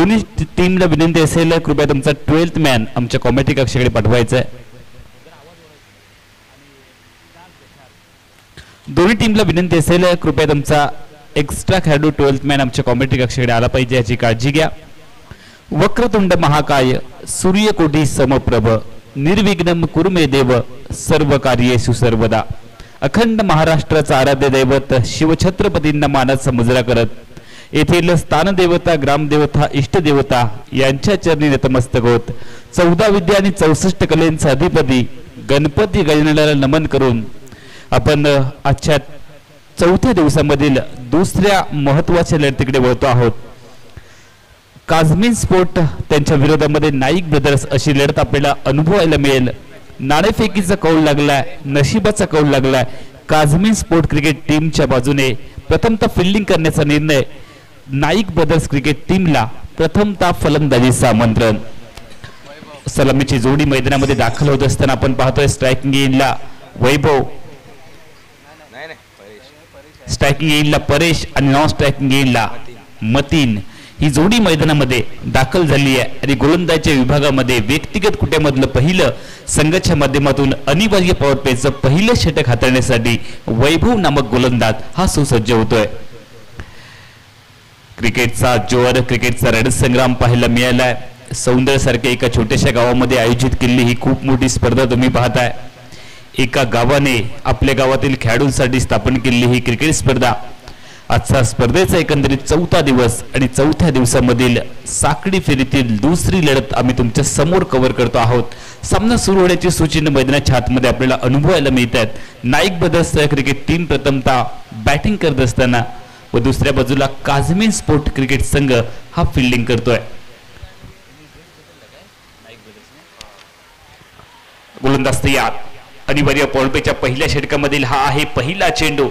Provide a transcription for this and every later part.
दोन्ही टीमला विनंती असेल कृपया तुमचा 12th मॅन आमच्या कॉमेडी कक्षाकडे पाठवायचा आहे. दोन्ही टीमला विनंती असेल कृपया तुमचा एक्स्ट्रा खेळाडू 12th मॅन आमच्या कॉमेडी कक्षाकडे आला पाहिजे याची काळजी घ्या. वक्रतुंड महाकाय सूर्यकोटी समप्रभ निर्विघ्नम कुरुमे देव सर्व कार्येषु सर्वदा. अखंड महाराष्ट्राचा आराध्य दैवत शिवछत्रपतींना मानाचा मुजरा करत येथील स्थानदेवता ग्रामदेवता इष्टदेवता यांच्या चरणी नतमस्तक होत 14 विद्या आणि 64 कलेंचा अधिपती गणपती गणनाला नमन करून आपण आजच्या 4थ्या दिवसामधील दुसऱ्या महत्त्वाच्या लढतीकडे वळतो आहोत. काझमिन स्पोर्ट त्यांच्या विरोधामध्ये नाईक ब्रदर्स अशी लढत आपल्याला अनुभवायला मिळेल. नाणेफेकीचा कौल लागलाय, नशिबाचा कौल लागलाय. काझमिन स्पोर्ट क्रिकेट टीमच्या बाजूने प्रथमतः फिल्डिंग करण्याचा निर्णय. नाईक ब्रदर्स क्रिकेट टीमला प्रथमतः फलंदाजीचं आमंत्रण. सलामीची जोडी मैदानामध्ये दाखल होत असताना आपण पाहतोय स्ट्रायकिंग एंडला वैभव, स्ट्रायकिंग एंडला परेश आणि नॉन स्ट्रायकिंग एंडला मतीन ही जोडी मैदानामध्ये दाखल झाली आहे. आणि गोलंदाजीच्या विभागामध्ये व्यक्तिगत कुट्यामधलं पहिलं संघाच्या माध्यमातून अनिवार्य पॉवर प्लेचं पहिलं षटक हाताळण्यासाठी वैभव नामक गोलंदाज हा सुसज्ज होतोय. क्रिकेटचा जोर, क्रिकेटचा रणसंग्राम पाहायला मिळालाय. सौंदर्य सारख्या एका छोट्याशा गावामध्ये आयोजित केलेली ही खूप मोठी स्पर्धा तुम्ही पाहताय. एका गावाने आपल्या गावातील खेळाडूंसाठी स्थापन केलेली ही क्रिकेट स्पर्धा. आजचा स्पर्धेचा एकंदरीत 4था दिवस आणि 4थ्या दिवसामधील साखळी फेरीतील दुसरी लढत आम्ही तुमच्या समोर कव्हर करतो आहोत. सामना सुरू होण्याची सूचना मैदानाच्या आतमध्ये आपल्याला अनुभवायला मिळतात. नाईक ब्रदर्स क्रिकेट टीम प्रथमतः बॅटिंग करत असताना व दुसऱ्या बाजूला काझमिन स्पोर्ट क्रिकेट संघ हा फिल्डिंग करतोय. गोलंदाज तयार. अनिवार्य पॉल्पेच्या पहिल्या षटकामधील हा आहे पहिला चेंडू.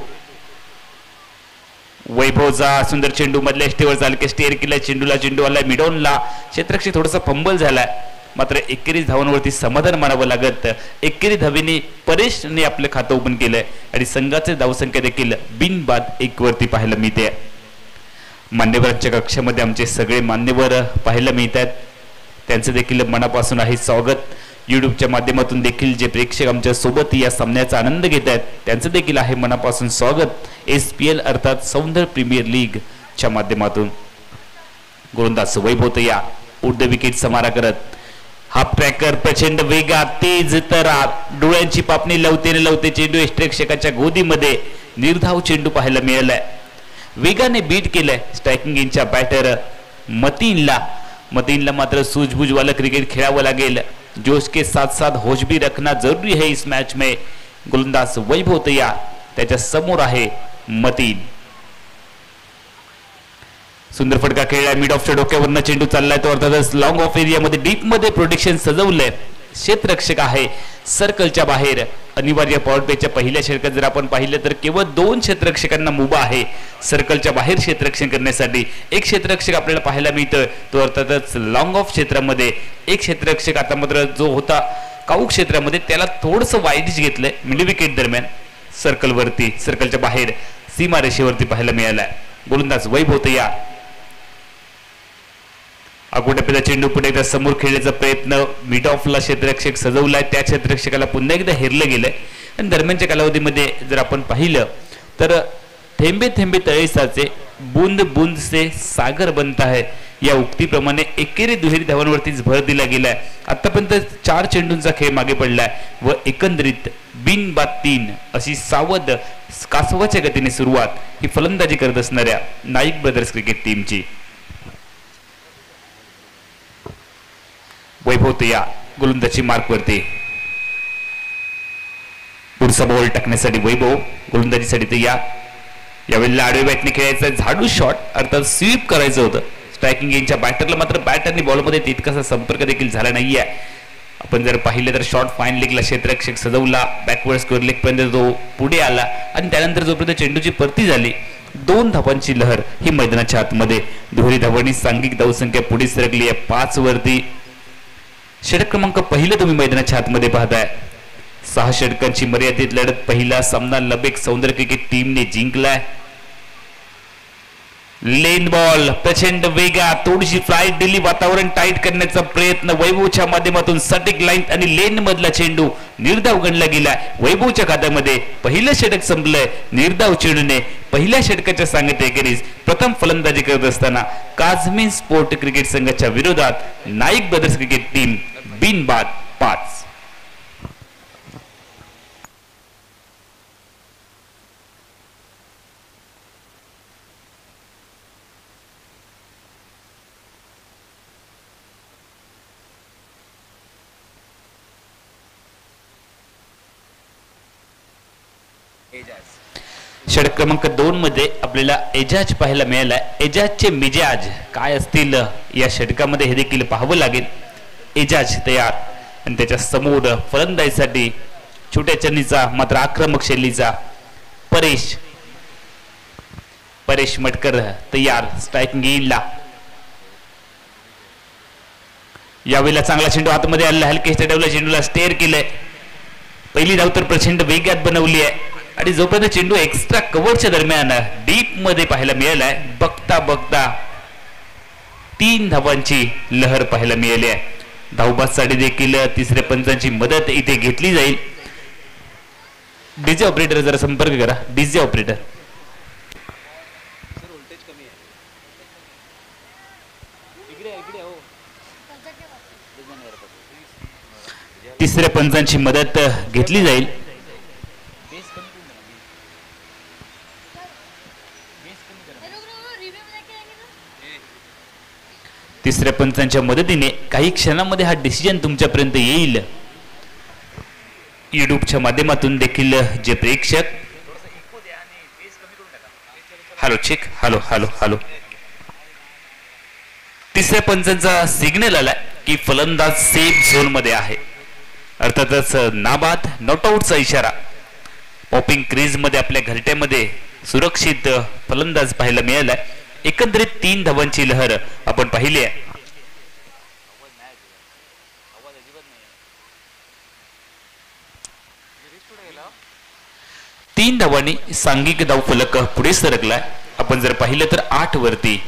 वैभवचा सुंदर चेंडू मधल्या स्टेवर चालके स्टेअर केला. चेंडू आलाय मिडॉनला. क्षेत्ररक्षक थोडासा फंबल झालाय, मात्र 21 धावांवरती समाधान मानावं लागत. 21 धावेने परेशने आपलं खातं ओपन केलंय आणि संघाचे धावसंख्या देखील बिनबाद 1 वरती पाहायला मिळते. मान्यवरांच्या कक्षामध्ये आमचे सगळे मान्यवर पाहायला मिळतात, त्यांचं देखील मनापासून आहे स्वागत. यूट्यूबच्या माध्यमातून देखील जे प्रेक्षक आमच्या सोबत या सामन्याचा आनंद घेत आहेत त्यांचं देखील आहे मनापासून स्वागत. SPL अर्थात सौंदर्य प्रीमियर लीग च्या माध्यमातून. गोलंदाज वैभव तया उर्ध विकेट समारा करत. हाफ ट्रॅकर प्रचंड वेगात तेज तरार डोळ्यांची पापणी लवते चेंडू यष्टिरक्षकाच्या गोदीमध्ये निर्धाव चेंडू पाहायला मिळालाय. वेगाने बीट केलंय स्ट्रायकिंग एंडच्या बॅटर मतीनला मात्र सूझबूझवाला क्रिकेट खेळावं लागेल. जोश के साथ साथ होश भी रखना जरूरी है इस मैच में. गोलंदाज वैभव तया त्याच्या समोर आहे मतीन. सुंदर फटका खेळलाय. मिड ऑफच्या डोक्यावरनं चेंडू चाललाय तो अर्थातच लॉंग ऑफ एरियामध्ये डीप मध्ये प्रोटेक्शन सजवलंय. क्षेत्ररक्षक आहे सर्कलच्या बाहेर. अनिवार्य पॉवर प्लेच्या पहिल्या षटकात जर आपण पाहिलं तर केवळ 2 क्षेत्ररक्षकांना मुभा आहे सर्कलच्या बाहेर क्षेत्ररक्षण करण्यासाठी. एक क्षेत्ररक्षक आपल्याला पाहायला मिळतोय तो अर्थातच लॉंग ऑफ क्षेत्रामध्ये. एक क्षेत्ररक्षक आता मात्र जो होता काऊ क्षेत्रामध्ये त्याला थोडंसं वाईडच घेतलंय मिड विकेट दरम्यान सर्कलवरती, सर्कलच्या बाहेर सीमारेषेवरती पाहायला मिळालाय. गोलंदाज वैभव तया अगोटप्याचा चेंडू पुढे एकदा समोर खेळण्याचा प्रयत्न. मिड ऑफला क्षेत्ररक्षक सजवलाय, त्या क्षेत्ररक्षकाला पुन्हा एकदा हेरलं गेलंय. आणि दरम्यानच्या कालावधीमध्ये जर आपण पाहिलं तर थेंबे थेंबे तळे साचे बूंद बूंद से सागर बनता है या उक्तीप्रमाणे एकेरी दुहेरी धावांवरतीच भर दिला गेलाय. आतापर्यंत 4 चेंडूंचा खेळ मागे पडलाय व एकंदरीत बिनबाद 3 अशी सावध कासवाच्या गतीने सुरुवात ही फलंदाजी करत असणाऱ्या नाईक ब्रदर्स क्रिकेट टीमची. वैभव तया गोलंदाजी मार्कवरती. पुढचा बॉल टाकण्यासाठी वैभव गोलंदाजीसाठी तया. यावेळेला आडवे बॅटने खेळायचा झाडू शॉट अर्थात स्वीप करायचं होतं स्ट्रायकिंग एंडच्या बॅटरला, मात्र बॅटरनी बॉलमध्ये तितकासा संपर्क देखील झाला नाहीये. आपण जर पाहिलं तर शॉट फाईन लेगला क्षेत्ररक्षक सजवला, बॅकवर्ड स्कोअर लेग पर्यंत तो पुढे आला आणि त्यानंतर जोपर्यंत चेंडूची परती झाली 2 धावांची लहर ही मैदानाच्या आतमध्ये. दुहेरी धावांनी सांघिक धावसंख्या पुढे सरकली आहे 5 वरती. षटक क्रमांक पहिलं तुम्ही मैदानाच्या आतमध्ये पाहताय. 6 षटकांची मर्यादित लढत पहिला सामना लबेक सौंदर्य क्रिकेट टीमने जिंकलाय. लेन बॉल प्रचंड वेगात थोडीशी फ्लाईट दिली, वातावरण टाईट करण्याचा प्रयत्न वैभवच्या माध्यमातून सटीक लाईन आणि लेन मधला चेंडू निर्धाव गणला गेला. वैभवच्या खात्यामध्ये पहिलं षटक संपलंय. निर्धाव चेंडूने पहिल्या षटकाच्या सांगते एकेरीस प्रथम फलंदाजी करत असताना काझमीन स्पोर्ट क्रिकेट संघाच्या विरोधात नाईक ब्रदर्स क्रिकेट टीम बिनबाद 5. षटक क्रमांक 2 मध्ये आपल्याला एजाज पाहायला मिळाला. एजाजचे मिजाज काय असतील या षटकामध्ये हे देखील पाहावं लागेल. एजाज तयार आणि त्याच्या समोर फलंदाजीसाठी छोट्या चन्नीचा मात्र आक्रमक शैलीचा परेश मटकर तयार स्ट्रायकिंग येईला. यावेळेला चांगला चेंडू आतमध्ये आलेला, हलके चढवला, चेंडूला स्टेअर केलंय. पहिली धाव तर प्रचंड वेगात बनवली आहे आणि जोपर्यंत चेंडू एक्स्ट्रा कव्हरच्या दरम्यान डीप मध्ये पाहायला मिळालाय, बघता बघता 3 धावांची लहर पाहायला मिळाली आहे. धावबासाठी देखील तिसऱ्या पंचांची मदत इथे घेतली जाईल. डीजे ऑपरेटर जरा संपर्क करा. डीजे ऑपरेटर तिसऱ्या पंचांची मदत घेतली जाईल. तिसऱ्या पंचांच्या मदतीने काही क्षणांमध्ये हा डिसिजन तुमच्यापर्यंत येईल. युट्यूबच्या माध्यमातून देखील जे प्रेक्षक hello check hello hello hello तिसऱ्या पंचांचा सिग्नल आला की फलंदाज सेफ झोन मध्ये आहे. अर्थातच नाबाद नॉट आउटचा इशारा. पॉपिंग क्रीज मध्ये आपल्या घरट्यामध्ये सुरक्षित फलंदाज पाहायला मिळाला. एकंदरीत 3 धावांची लहर आपण पाहिली आहे. तीन धावांनी सांघिक धावफलक पुढे सरकलाय. आपण जर पाहिलं तर 8 वरती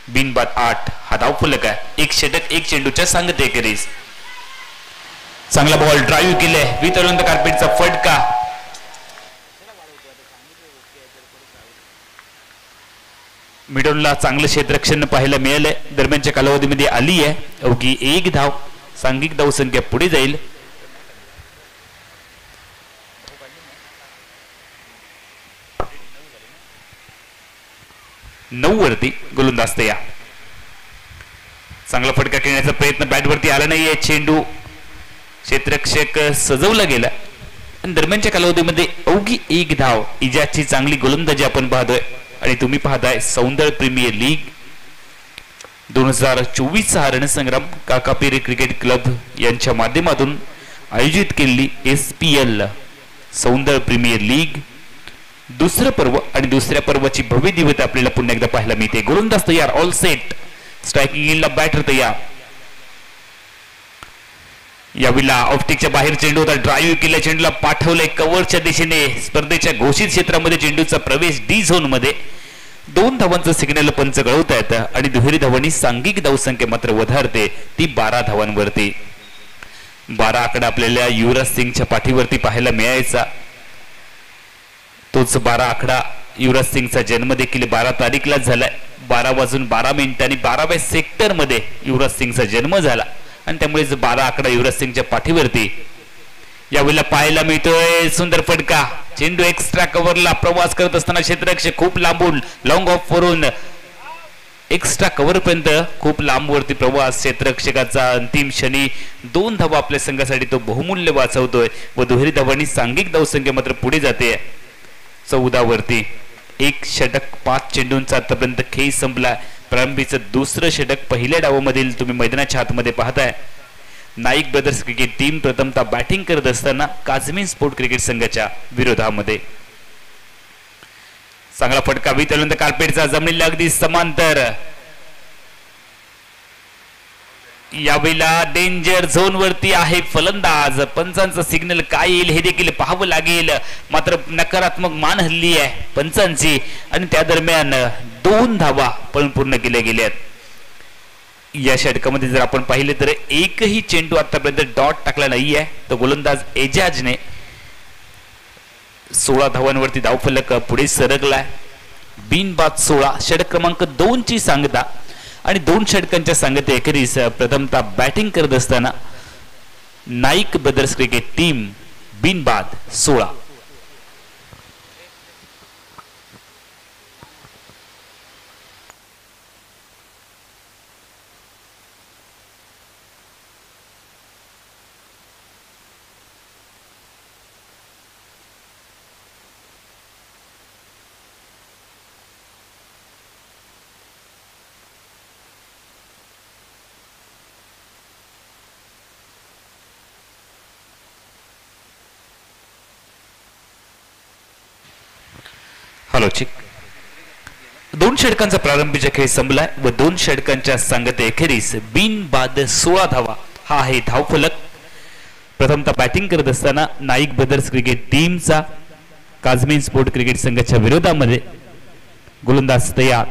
बिनबाद 8 हा धावफलक आहे. एक षटक एक चेंडूच्या सांगते एकेरीस. चांगला बॉल ड्राईव्ह केलाय. वितरंत कार्पेटचा फटका. मिडॉनला चांगलं क्षेत्ररक्षण पाहायला मिळालंय. दरम्यानच्या कालावधीमध्ये आली आहे अवघी 1 धाव. सांघिक धावसंख्या पुढे जाईल. नऊ वरती गोलंदाज तयार. चांगला फटका खेळण्याचा प्रयत्न बॅटवरती आला नाहीये. चेंडू क्षेत्ररक्षक सजवला गेला. दरम्यानच्या कालावधीमध्ये अवघी 1 धाव. इजाजची चांगली गोलंदाजी आपण पाहतोय आणि तुम्ही पाहताय सौंदर्य प्रीमियर लीग 2024 हा रणसंग्राम काकापेरी क्रिकेट क्लब यांच्या माध्यमातून आयोजित केलेली SPL सौंदर्य प्रीमियर लीग दुसरं पर्व आणि दुसऱ्या पर्वाची भव्य दिव्यता आपल्याला पुन्हा एकदा पाहायला मिळते. गोलंदाज तयार. All set. स्ट्रायकिंग इनला बॅटर तयार. यावेळेला ऑप्टिकच्या बाहेर चेंडू होता. ड्राईव्ह केल्या, चेंडूला पाठवलंय कव्हरच्या दिशेने. स्पर्धेच्या घोषित क्षेत्रामध्ये चेंडूचा प्रवेश डी झोन मध्ये. 2 धावांचं सिग्नल पंच कळवता येतं आणि दुहेरी धावांनी सांघिक धावसंख्या मात्र वधारते ती 12 धावांवरती. 12 आकडा आपल्याला युवराज सिंगच्या पाठीवरती पाहायला मिळायचा. तोच 12 आकडा युवराज सिंगचा जन्म देखील 12 तारीखलाच झालाय. 12:12 आणि 12व्या सेक्टर मध्ये युवराज सिंगचा जन्म झाला आणि त्यामुळे 12 आकडा युवराज सिंगच्या पाठीवरती यावेळेला पाहायला मिळतोय. सुंदर फटका. चेंडू एक्स्ट्रा कव्हरला प्रवास करत असताना क्षेत्ररक्षक खूप लांबून लॉंग ऑफ वरून एक्स्ट्रा कव्हर पर्यंत खूप लांबवरती प्रवास. क्षेत्ररक्षकाचा अंतिम क्षणी 2 धावा आपल्या संघासाठी तो बहुमूल्य वाचवतोय व दुहेरी धावांनी सांघिक धावसंख्या मात्र पुढे जाते 14 वरती. 1 षटक 5 चेंडूंचा आतापर्यंत खेळ संपला. प्रारंभीचं दुसरं षटक पहिल्या डावामधील तुम्ही मैदानाच्या आतमध्ये पाहताय. नाईक ब्रदर्स क्रिकेट टीम प्रथमतः बॅटिंग करत असताना काझमीन स्पोर्ट क्रिकेट संघाच्या विरोधामध्ये. चांगला फटका वितळून कार्पेटचा जमिनीला अगदी समांतर. यावेळेला डेंजर झोन वरती आहे फलंदाज. पंचांचं सिग्नल काय येईल हे देखील पाहावं लागेल. मात्र नकारात्मक मान हल्ली आहे पंचांची आणि त्या दरम्यान 2 धावा पण पूर्ण केल्या गेल्यात. या षटकामध्ये जर आपण पाहिले तर एकही चेंडू आतापर्यंत डॉट टाकला नाहीये. तर गोलंदाज एजाजने 16 धावांवरती धावफलक पुढे सरकलाय. बिनबाद 16 षटक क्रमांक 2 ची सांगता आणि 2 षटकांच्या सांगते अखेरीस प्रथमतः बॅटिंग करत असताना नाईक ब्रदर्स क्रिकेट टीम बिनबाद 16. हॅलो चिक. 2 षटकांचा प्रारंभीचा खेळ संपलाय व 2 षटकांच्या सांगते अखेरीस बिनबाद 16 धावा हा आहे धावफलक. प्रथमतः बॅटिंग करत असताना नाईक ब्रदर्स क्रिकेट टीमचा काझमीन स्पोर्ट क्रिकेट संघाच्या विरोधामध्ये गोलंदाज तयार.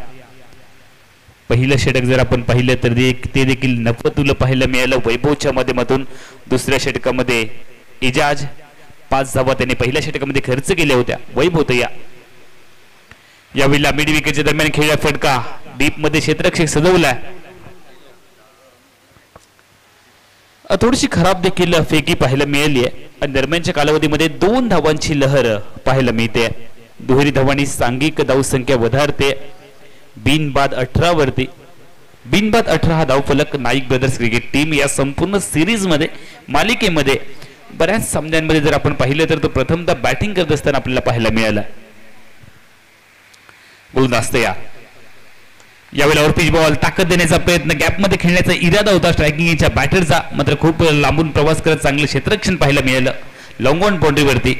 पहिलं षटक जर आपण पाहिलं तर ते देखील नफतुल पाहायला मिळालं वैभवच्या माध्यमातून. दुसऱ्या षटकामध्ये एजाज 5 धावा त्याने पहिल्या षटकामध्ये खर्च केल्या होत्या. वैभव तयार. यावेळेला मिड विकेटच्या दरम्यान खेळला फटका डीप मध्ये क्षेत्ररक्षक सजवलाय. थोडीशी खराब देखील फेकी पाहायला मिळाली आहे आणि दरम्यानच्या कालावधीमध्ये 2 धावांची लहर पाहायला मिळते. दुहेरी धावांनी सांघिक धावसंख्या वधारते. बिनबाद 18 वरती. बिनबाद 18 हा धावफलक नाईक ब्रदर्स क्रिकेट टीम या संपूर्ण सिरीज मध्ये मालिकेमध्ये बऱ्याच सामन्यांमध्ये जर आपण पाहिलं तर तो प्रथमतः बॅटिंग करत असताना आपल्याला पाहायला मिळाला. गोलंदाज तयार. यावेळेला पिच बॉल ताकद देण्याचा प्रयत्न गॅपमध्ये खेळण्याचा इरादा होता स्ट्रायकिंगच्या बॅटरचा. मात्र खूप लांबून प्रवास करत चांगलं क्षेत्ररक्षण पाहायला मिळालं. लॉंग ऑन बाउंड्रीवरती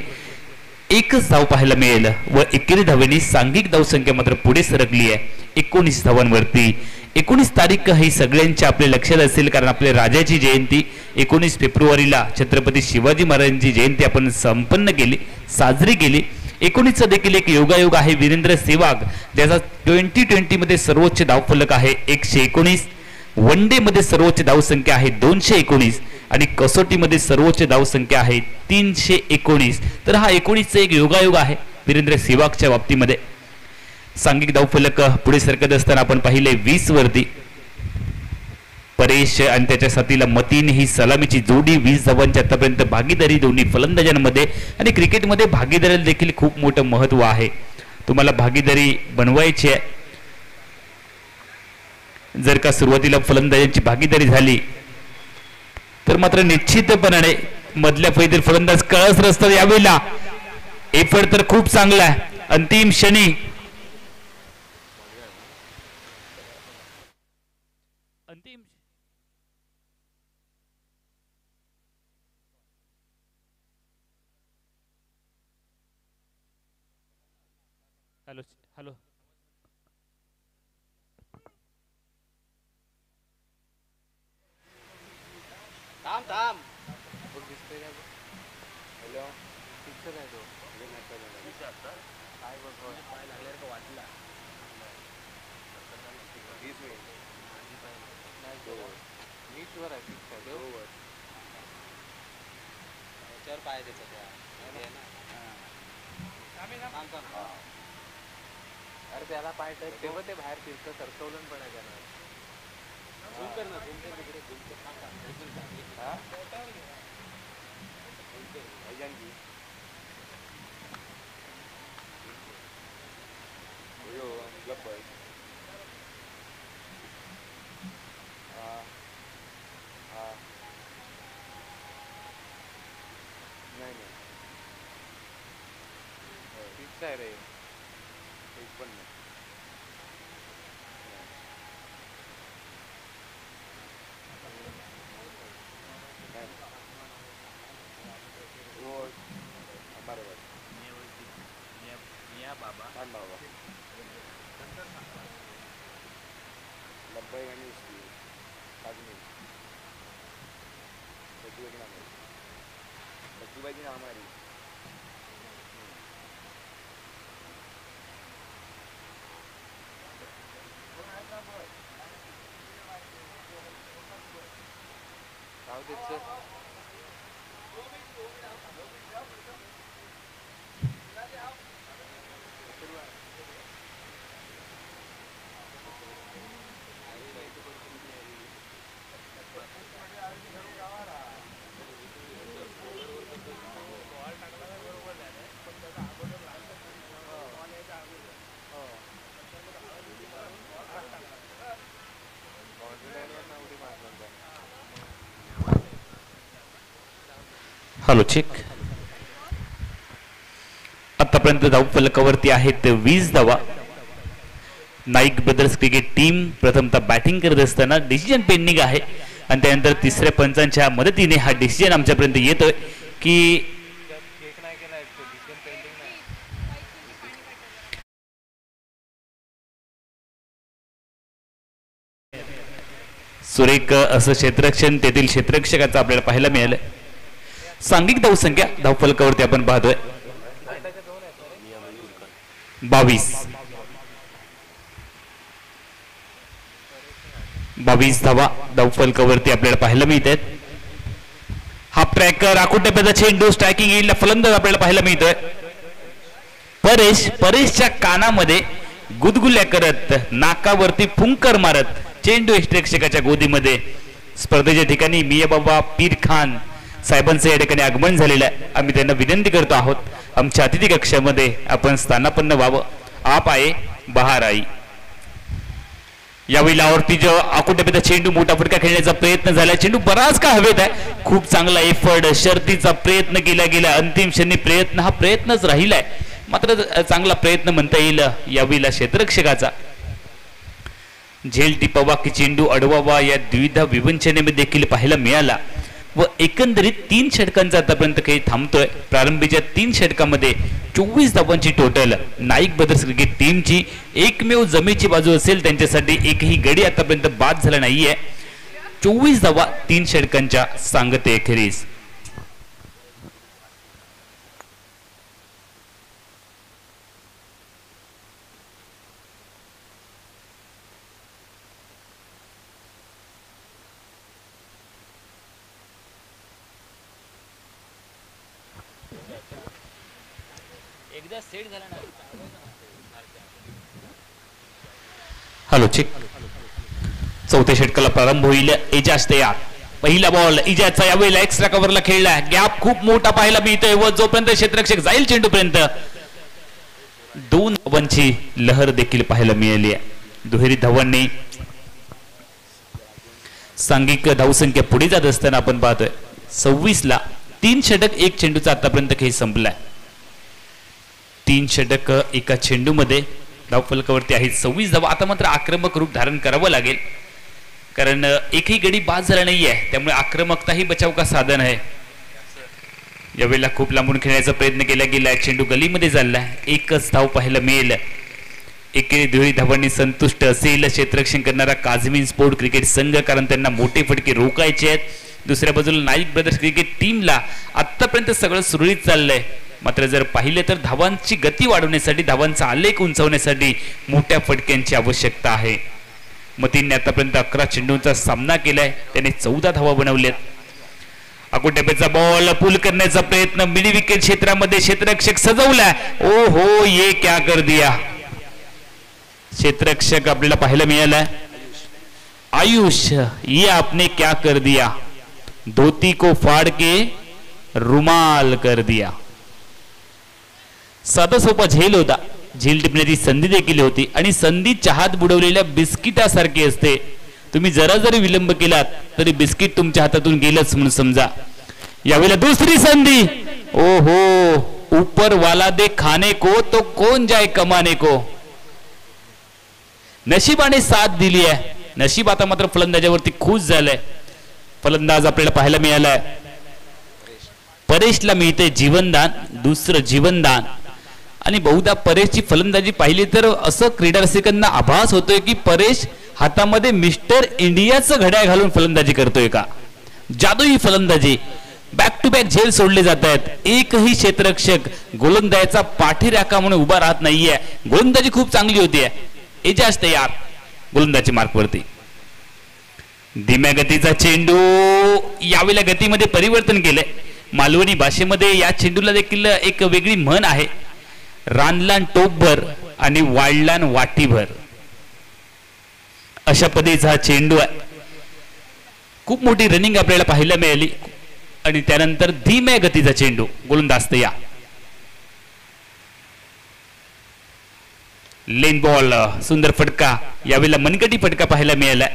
एकच धाव पाहायला मिळालं व 21 धावांनी सांघिक धावसंख्या मात्र पुढे सरकली आहे 19 धावांवरती. 19 तारीख ही सगळ्यांच्या आपल्या लक्षात असेल कारण आपल्या राजाची जयंती 19 फेब्रुवारीला छत्रपती शिवाजी महाराजांची जयंती आपण संपन्न केली साजरी केली. 19चा देखील एक योगायोग आहे. वीरेंद्र सेहवाग ज्याचा 2020 मध्ये सर्वोच्च धावफलक आहे 119. वन डे मध्ये सर्वोच्च धावसंख्या आहे 219 आणि कसोटीमध्ये सर्वोच्च धावसंख्या आहे 319. तर हा 19चा एक योगायोग आहे वीरेंद्र सेहवागच्या बाबतीमध्ये. सांघिक धावफलक पुढे सरकत असताना आपण पाहिले 20 वरती परेश आणि त्याच्या साथीला मतीन ही सलामीची जोडी 20 धावांची आतापर्यंत भागीदारी दोन्ही फलंदाजांमध्ये. आणि क्रिकेटमध्ये भागीदारीला देखील खूप मोठं महत्व आहे. तुम्हाला भागीदारी बनवायची आहे. जर का सुरुवातीला फलंदाजांची भागीदारी झाली तर मात्र निश्चितपणे मधल्या फैदीर फलंदाज कळस रस्त्यात. यावेळेला एफर्ट तर खूप चांगला आहे. अंतिम क्षणी हॅलो हॅलो थांब थांब बघ दिसतोय का हॅलो पिक्चर आहे तो काय बघ पाय लागल्यावर का वाटला 20 मिनिट नीटवर आहे पिक्चर बरोबर त्याच्यावर पाय देतात त्या अरे त्याला पाय टच तेव्हा ते बाहेर फिरतं सरकवलं पण आहे त्याला झूम कर ना झूम कर तिकडे झूम कर हा अजंगी यो गप्पा हा हा नाही नाही फिक्स आहे रे एक पण नाही बाबा लब्बाई आणि हॅलो चेक. आतापर्यंत धावफलकावरती आहेत 20 धावा. नाईक ब्रदर्स क्रिकेट टीम प्रथमतः बॅटिंग करत असताना डिसिजन पेंडिंग आहे आणि त्यानंतर तिसऱ्या पंचांच्या मदतीने हा डिसिजन आमच्यापर्यंत येतोय की सुरेख असं क्षेत्ररक्षण तेथील क्षेत्ररक्षकाचं आपल्याला पाहायला मिळालं. सांघिक धावसंख्या धावफलकावरती आपण पाहतोय 22 धावा धावफलकावरती आपल्याला पाहायला मिळतात. हाफ ट्रॅकर आकुटप्याचा चेंडू स्ट्रायकिंग येईल फलंदाज आपल्याला पाहायला मिळतोय. परेशच्या कानामध्ये गुदगुल्या करत नाकावरती फुंकर मारत चेंडू क्षेत्ररक्षकाच्या गोदीमध्ये स्पर्धेच्या ठिकाणी मिया बाबा पीर खान साहेबांचं या ठिकाणी आगमन झालेलं आहे. आम्ही त्यांना विनंती करतो आहोत आमच्या अतिथी कक्षामध्ये आपण स्थानापन्न व्हावं. आप आहे बहार आई. यावेळी लावरती जो आकुटप्याचा चेंडू मोठा फटका खेळण्याचा प्रयत्न झाला. चेंडू बराच का हवेत आहे. खूप चांगला एफर्ट शर्तीचा प्रयत्न केला गेला. अंतिम क्षणी प्रयत्न हा प्रयत्नच राहिलाय मात्र चांगला प्रयत्न म्हणता येईल यावेळीला क्षेत्ररक्षकाचा. झेल टिपावा की चेंडू अडवावा या द्विधा विवंचनेमध्ये देखील पाहायला मिळाला व एकंदरीत 3 षटकांचा आतापर्यंत खेळ थांबतोय. प्रारंभीच्या 3 षटकामध्ये 24 धावांची टोटल नाईक ब्रदर्स क्रिकेट टीमची. एकमेव जमेची बाजू असेल त्यांच्यासाठी एकही गडी आतापर्यंत बाद झाला नाहीये. 24 धावा 3 षटकांच्या सांगते अखेरीस. Hello check. चौथ्या षटकाला प्रारंभ होईल. इजाज तयार. पहिला बॉल इजाजचा यावेळेला एक्स्ट्रा कव्हरला खेळला. गॅप खूप मोठा पाहायला मिळतोय व जोपर्यंत क्षेत्ररक्षक जाईल चेंडूपर्यंत 2 धावांची लहर देखील पाहायला मिळाली आहे. दुहेरी धावांनी सांघिक धावसंख्या पुढे जात असताना आपण पाहतोय 26 ला 3 षटक 1 चेंडूचा आतापर्यंत खेळ संपलाय. 3 षटक एका चेंडूमध्ये धावफलकावरती आहेत 26 धावा. आता मात्र आक्रमक रूप धारण करावं लागेल कारण एकही गडी बाद झाला नाहीये त्यामुळे आक्रमकता ही बचाव का साधन आहे. यावेळेला खूप लांबून खेळण्याचा प्रयत्न केला गेला. चेंडू गलीमध्ये चाललाय. 1च धाव पाहायला मिळेल. एकेरी दुहेरी धावांनी संतुष्ट असेल क्षेत्ररक्षण करणारा काझमीन स्पोर्ट क्रिकेट संघ कारण त्यांना मोठे फटके रोखायचे आहेत. दुसऱ्या बाजूला नाईक ब्रदर्स क्रिकेट टीमला आतापर्यंत सगळं सुरळीत चाललंय मात्र जर पाहिले तर धावांची गती वाढवण्यासाठी धावांचा आलेख उंचावण्यासाठी मोठ्या फटक्यांची आवश्यकता आहे. मतींनी आतापर्यंत 11 चेंडूंचा सामना केलाय. त्याने 14 धावा बनवल्यात. आकुटप्याचा बॉल पुल करण्याचा प्रयत्न मिड विकेट क्षेत्रामध्ये क्षेत्ररक्षक सजवलाय. ओ हो ये क्या कर दिया. क्षेत्ररक्षक आपल्याला पाहायला मिळालाय. आयुष ये आपने क्या कर दिया. धोती को फाड़ के रुमाल कर दिया. साधा सोपा झेल होता. झेल टिपण्याची संधी देखील होती आणि संधी चहात बुडवलेल्या बिस्किटासारखी असते. तुम्ही जरा जरी विलंब केलात तरी बिस्किट तुमच्या हातातून गेलंच म्हणून समजा. यावेळेला दुसरी संधी. ओ हो ऊपर वाला दे खाने को तो कौन जाए कमाने को. नशिबाने साथ दिली आहे. नशीब आता मात्र फलंदाजावरती खुश झालंय. फलंदाज आपल्याला पाहायला मिळालाय. परेशला मिळते जीवनदान. दुसरं जीवनदान आणि बहुधा परेशची फलंदाजी पाहिली तर असं क्रीडा रसिकांना आभास होतोय की परेश हातामध्ये मिस्टर इंडियाचं घड्याळ घालून फलंदाजी करतोय का. जादुई फलंदाजी, बॅक टू बॅक झेल सोडले जात आहेत. एकही क्षेत्ररक्षक गोलंदाजाचा पाठीराखा म्हणून उभा राहत नाहीये. गोलंदाजी खूप चांगली होती. एजाज तयार गोलंदाजी मार्कवरती. धीम्या गतीचा चेंडू, यावेळेला गतीमध्ये परिवर्तन केलंय. मालवणी भाषेमध्ये या चेंडूला देखील एक वेगळी म्हण आहे, रानलान टोपभर आणि वाढलान वाटीभर, अशा पद्धतीचा हा चेंडू आहे. खूप मोठी रनिंग आपल्याला पाहायला मिळाली आणि त्यानंतर धीम्या गतीचा चेंडू गोलंदाज तयार. लेन बॉल, सुंदर फटका, यावेळेला मनगटी फटका पाहायला मिळाला.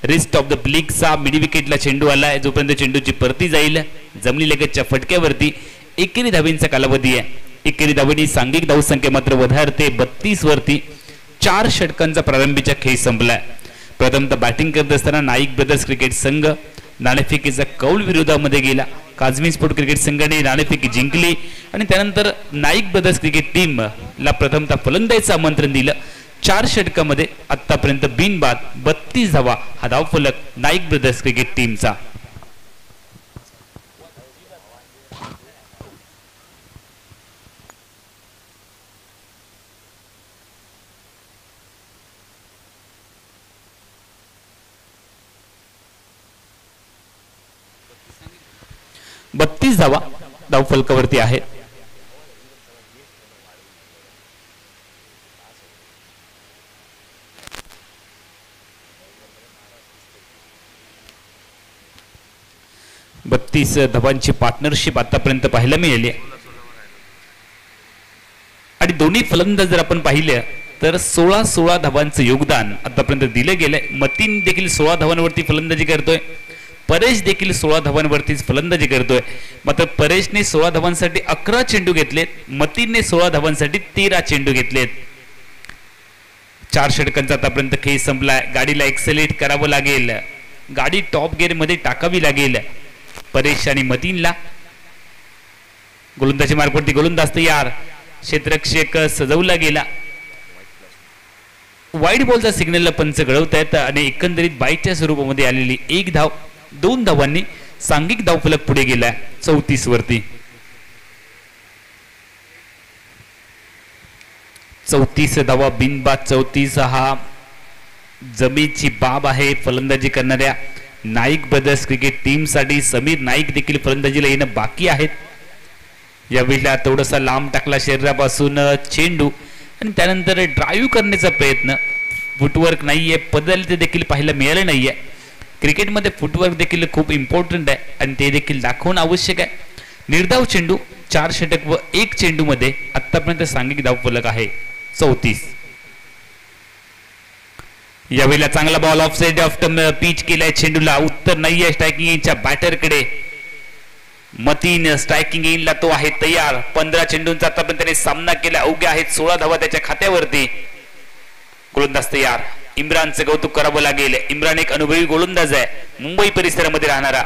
रिस्ट ऑफ द प्लेगचा मिड विकेटला चेंडू आलाय. जोपर्यंत चेंडूची परती जाईल जमिनी लगतच्या फटक्यावरती एकेरी धावींचा कालावधी आहे. एकेरी धावांनी सांघिक धावसंख्या मात्र वधारते 32 वरती. 4 षटकांचा प्रारंभीचा खेळ संपलाय. प्रथमतः बॅटिंग करत असताना नाईक ब्रदर्स क्रिकेट संघ नाणेफेकीचा कौल विरोधामध्ये गेला. काझमी स्पोर्ट क्रिकेट संघाने नाणेफेकी जिंकली आणि त्यानंतर नाईक ब्रदर्स क्रिकेट टीमला प्रथमतः फलंदाजीचं आमंत्रण दिलं. 4 षटकामध्ये आतापर्यंत बिनबाद 32 धावा हा धावफलक नाईक ब्रदर्स क्रिकेट टीमचा. बत्तीस धावा धावफलकावरती आहेत. बत्तीस धावांची पार्टनरशिप आतापर्यंत पाहायला मिळाली आणि दोन्ही फलंदाज जर आपण पाहिलं तर 16 धावांचं योगदान आतापर्यंत दिलं गेलंय. मतीन देखील 16 धावांवरती फलंदाजी करतोय. परेश देखील 16 धावांवरतीच फलंदाजी करतोय. मात्र परेशने 16 धावांसाठी 11 चेंडू घेतलेत. मतीनने 16 धावांसाठी 13 चेंडू घेतलेत. 4 षटकांचा आतापर्यंत खेळ संपलाय. गाडीला एक्सेलेट करावं लागेल, गाडी टॉप गिअर मध्ये टाकावी लागेल. परेश आणि मतीनला गोलंदाजी मार्गवरती गोलंदाज तयार. क्षेत्ररक्षक सजवला गेला. वाईड बॉलचा सिग्नलला पंच गळवतायत आणि एकंदरीत बाईटच्या स्वरूपामध्ये आलेली 1 धाव 2 धावांनी सांघिक धावफलक पुढे गेलाय 34 वरती. 34 धावा बिनबाद. 34 हा जमेची बाब आहे फलंदाजी करणाऱ्या नाईक ब्रदर्स क्रिकेट टीम साठी. समीर नाईक देखील फलंदाजीला येणं बाकी आहेत. यावेळेला थोडासा लांब टाकला शरीरापासून चेंडू आणि त्यानंतर ड्राईव्ह करण्याचा प्रयत्न. फुटवर्क नाहीये, पदल देखील पाहायला मिळालं नाहीये. क्रिकेटमध्ये फुटवर्क देखील खूप इम्पॉर्टंट आहे आणि ते देखील दाखवणं आवश्यक आहे. निर्धाव चेंडू 4 षटक व 1 चेंडू मध्ये आतापर्यंत सांघिक धावफलक आहे 34. यावेळेला चांगला ball of side of pitch केलाय. चेंडूला उत्तर नाहीये स्ट्रायकिंग एंडच्या बॅटरकडे. मतीन स्ट्रायकिंग एंडला तो आहे तयार. 15 चेंडूंचा आतापर्यंत त्याने सामना केला. अवघ्या आहेत 16 धावा त्याच्या खात्यावरती. गोलंदाज तयार. इम्रानचं कौतुक करावं लागेल. इम्रान एक अनुभवी गोलंदाज आहे, मुंबई परिसरामध्ये राहणारा.